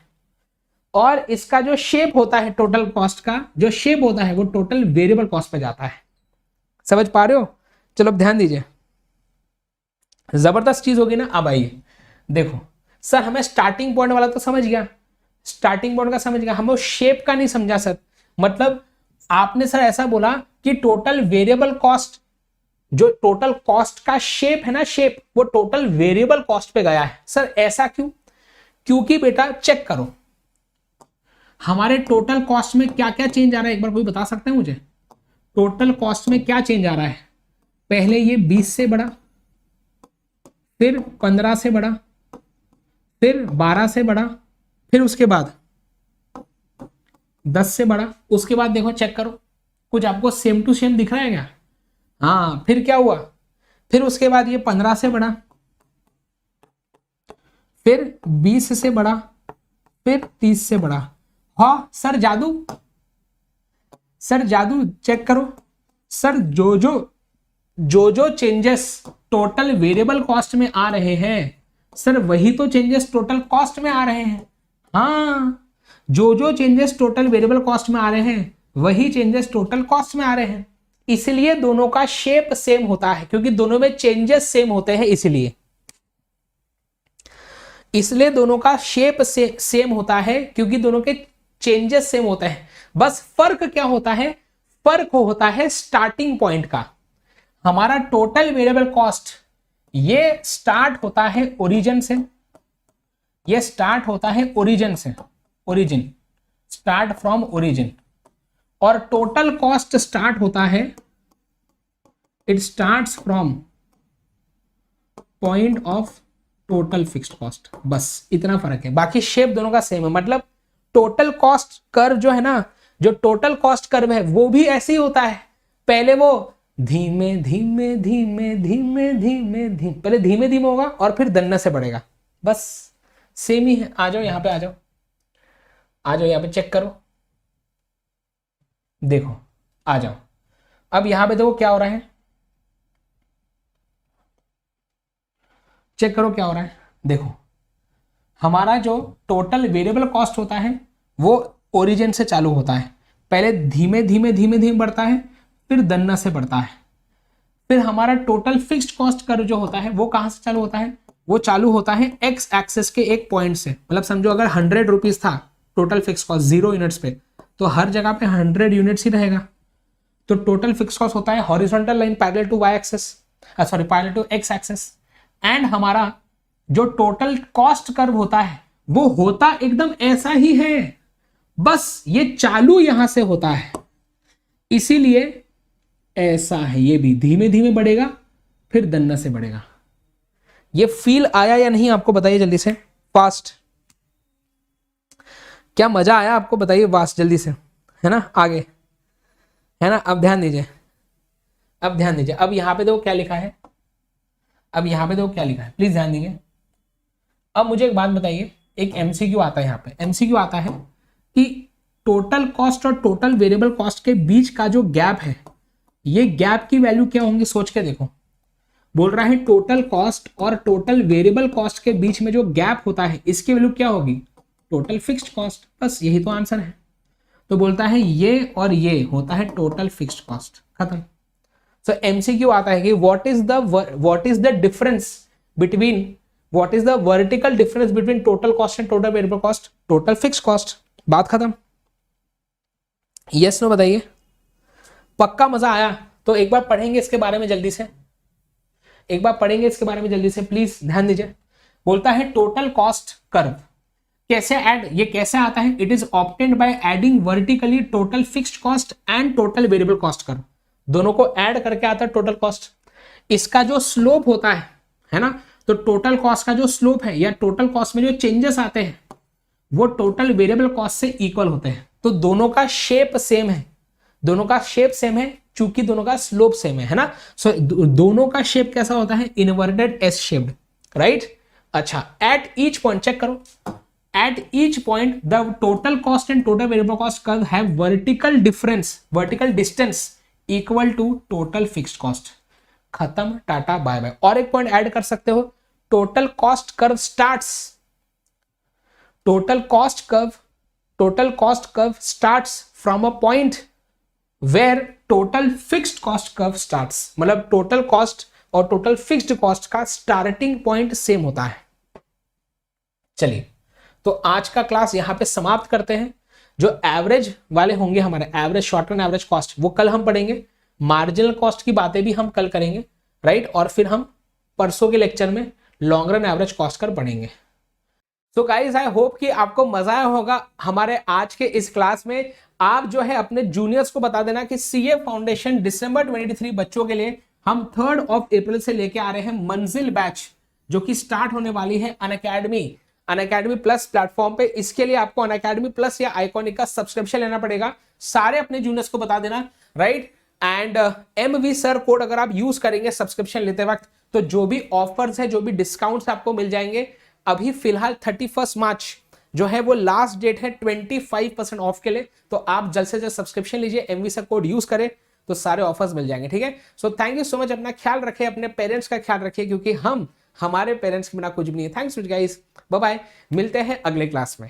[SPEAKER 1] और इसका जो शेप होता है, टोटल कॉस्ट का जो शेप होता है वो टोटल वेरिएबल कॉस्ट पे जाता है। समझ पा रहे हो? चलो अब ध्यान दीजिए, जबरदस्त चीज होगी ना। अब आइए देखो, सर हमें स्टार्टिंग पॉइंट वाला तो समझ गया, स्टार्टिंग पॉइंट का समझ गया, हमें शेप का नहीं समझा सर। मतलब आपने सर ऐसा बोला कि टोटल वेरिएबल कॉस्ट, जो टोटल कॉस्ट का शेप है ना, शेप वो टोटल वेरिएबल कॉस्ट पे गया है। सर ऐसा क्यों? क्योंकि बेटा चेक करो हमारे टोटल कॉस्ट में क्या क्या चेंज आ रहा है, एक बार कोई बता सकते हैं मुझे, टोटल कॉस्ट में क्या चेंज आ रहा है। पहले ये 20 से बढ़ा, फिर 15 से बढ़ा, फिर 12 से बढ़ा, फिर उसके बाद 10 से बढ़ा, उसके बाद देखो चेक करो कुछ आपको सेम टू सेम दिख रहा है क्या? हाँ फिर क्या हुआ, फिर उसके बाद ये 15 से बढ़ा, फिर 20 से बढ़ा, फिर 30 से बढ़ा। हाँ सर जादू, सर जादू चेक करो सर, जो चेंजेस टोटल वेरिएबल कॉस्ट में आ रहे हैं सर, वही तो चेंजेस टोटल कॉस्ट में आ रहे हैं। हाँ जो चेंजेस टोटल वेरिएबल कॉस्ट में आ रहे हैं वही चेंजेस टोटल कॉस्ट में आ रहे हैं, इसलिए दोनों का शेप सेम होता है, क्योंकि दोनों में चेंजेस सेम होते हैं, इसलिए दोनों का शेप सेम होता है, क्योंकि दोनों के चेंजेस सेम होते हैं। बस फर्क क्या होता है, फर्क होता है स्टार्टिंग पॉइंट का। हमारा टोटल वेरिएबल कॉस्ट ये स्टार्ट होता है ओरिजिन से, ये स्टार्ट होता है ओरिजिन से, ओरिजिन स्टार्ट फ्रॉम ओरिजिन, और टोटल कॉस्ट स्टार्ट होता है, it starts from point of total fixed cost. बस इतना फर्क है, बाकी शेप दोनों का सेम है। मतलब टोटल कॉस्ट कर्व जो है ना, जो टोटल कॉस्ट कर्व है वो भी ऐसे ही होता है, पहले वो धीमे धीमे धीमे धीमे धीमे धीमे, पहले धीमे धीमे होगा और फिर दन्ना से बढ़ेगा, बस सेम ही है। आ जाओ यहाँ पे, आ जाओ यहाँ पे चेक करो, देखो आ जाओ। अब यहाँ पे देखो क्या हो रहा है, चेक करो क्या हो रहा है। देखो हमारा जो टोटल वेरिएबल कॉस्ट होता है वो ओरिजिन से चालू होता है, पहले धीमे धीमे धीमे धीमे बढ़ता है, फिर दन्ना से बढ़ता है। फिर हमारा टोटल फिक्स्ड कॉस्ट कर्व जो होता है वो कहां से चालू होता है, वो चालू होता है एक्स एक्सेस के एक पॉइंट से। मतलब समझो अगर 100 रुपीज था टोटल फिक्स कॉस्ट 0 यूनिट्स पे, तो हर जगह पे 100 यूनिट्स ही रहेगा। तो टोटल फिक्स कॉस्ट होता है horizontal line parallel to Y axes, sorry parallel to X axes. And हमारा जो टोटल कॉस्ट कर्व होता है वो होता एकदम ऐसा ही है, बस ये चालू यहां से होता है, इसीलिए ऐसा है। ये भी धीमे धीमे बढ़ेगा फिर दन्ना से बढ़ेगा। ये फील आया या नहीं आपको बताइए जल्दी से, फास्ट। क्या मजा आया आपको बताइए फास्ट जल्दी से, है ना। आगे है ना। अब ध्यान दीजिए, अब ध्यान दीजिए। अब यहां पे देखो क्या लिखा है, अब यहां पे देखो क्या लिखा है, प्लीज ध्यान दीजिए। अब मुझे एक बात बताइए, एक एमसीक्यू आता है यहाँ पे, एमसीक्यू आता है कि टोटल कॉस्ट और टोटल वेरिएबल कॉस्ट के बीच का जो गैप है, ये गैप की वैल्यू क्या होंगी, सोच के देखो। बोल रहा है टोटल कॉस्ट और टोटल वेरिएबल कॉस्ट के बीच में जो गैप होता है इसकी वैल्यू क्या होगी, टोटल फिक्स्ड कॉस्ट। बस यही तो आंसर है। तो बोलता है ये और ये होता है टोटल फिक्स्ड कॉस्ट, खत्म। सो एमसीक्यू आता है कि what is the difference between, what is the vertical difference between total cost and total variable cost, total fixed cost. बात खत्म। यस नो बताइए। पक्का मजा आया? तो एक बार पढ़ेंगे इसके बारे में जल्दी से, एक बार पढ़ेंगे इसके बारे में जल्दी से, प्लीज ध्यान दीजिए। बोलता है टोटल कॉस्ट कर्व कैसे ऐड, ये कैसे आता है, it is obtained by adding vertically total fixed cost and total variable cost curve, दोनों को ऐड करके आता है टोटल कॉस्ट। इसका जो स्लोप होता है ना, तो टोटल कॉस्ट का जो स्लोप है या टोटल कॉस्ट में जो चेंजेस आते हैं वो टोटल वेरिएबल कॉस्ट से इक्वल होते हैं। तो दोनों का शेप सेम है, दोनों का शेप सेम है चूंकि दोनों का स्लोप सेम है ना। सो दोनों का शेप कैसा होता है, इनवर्टेड एस शेप्ड, राइट। अच्छा, एट ईच पॉइंट चेक करो, at each point the total cost and total variable cost curve have vertical difference, vertical distance equal to total fixed cost. खत्म, टाटा बाय बाय। और एक point add कर सकते हो, total cost curve starts, total cost curve starts from a point where total fixed cost curve starts. मतलब total cost और total fixed cost का starting point same होता है। चलिए, तो आज का क्लास यहां पे समाप्त करते हैं। जो एवरेज वाले होंगे हमारे, average short run average cost, वो कल हम पढ़ेंगे। मार्जिनल कॉस्ट की बातें भी हम कल करेंगे, राइट। और फिर हम परसों के लेक्चर में लॉन्ग रन एवरेज कॉस्ट कर पढ़ेंगे। तो गाइज आई होप कि आपको मजा आया होगा हमारे आज के इस क्लास में। आप जो है अपने जूनियर्स को बता देना कि सीए फाउंडेशन दिसंबर 23 बच्चों के लिए हम 3 अप्रैल से लेके आ रहे हैं मंजिल बैच, जो कि स्टार्ट होने वाली है अनअकैडमी प्लस प्लेटफॉर्म पे। इसके लिए आपको अनअकैडमी प्लस या आइकॉनिक का सब्सक्रिप्शन लेना पड़ेगा। सारे अपने जूनियर्स को बता देना, right. And MV sir code अगर आप यूज करेंगे सब्सक्रिप्शन लेते वक्त, तो जो भी ऑफर्स है, जो भी डिस्काउंट्स आपको मिल जाएंगे। अभी फिलहाल 31 मार्च जो है वो लास्ट डेट है 25% ऑफ के लिए। तो आप जल्द से जल्द सब्सक्रिप्शन लीजिए, MV सर कोड यूज करें तो सारे ऑफर्स मिल जाएंगे, ठीक है। So thank you so much. अपना ख्याल रखें, अपने पेरेंट्स का ख्याल रखिए, क्योंकि हम हमारे पेरेंट्स के बिना कुछ भी नहीं है। थैंक्स गाइस, बाय बाय, मिलते हैं अगले क्लास में।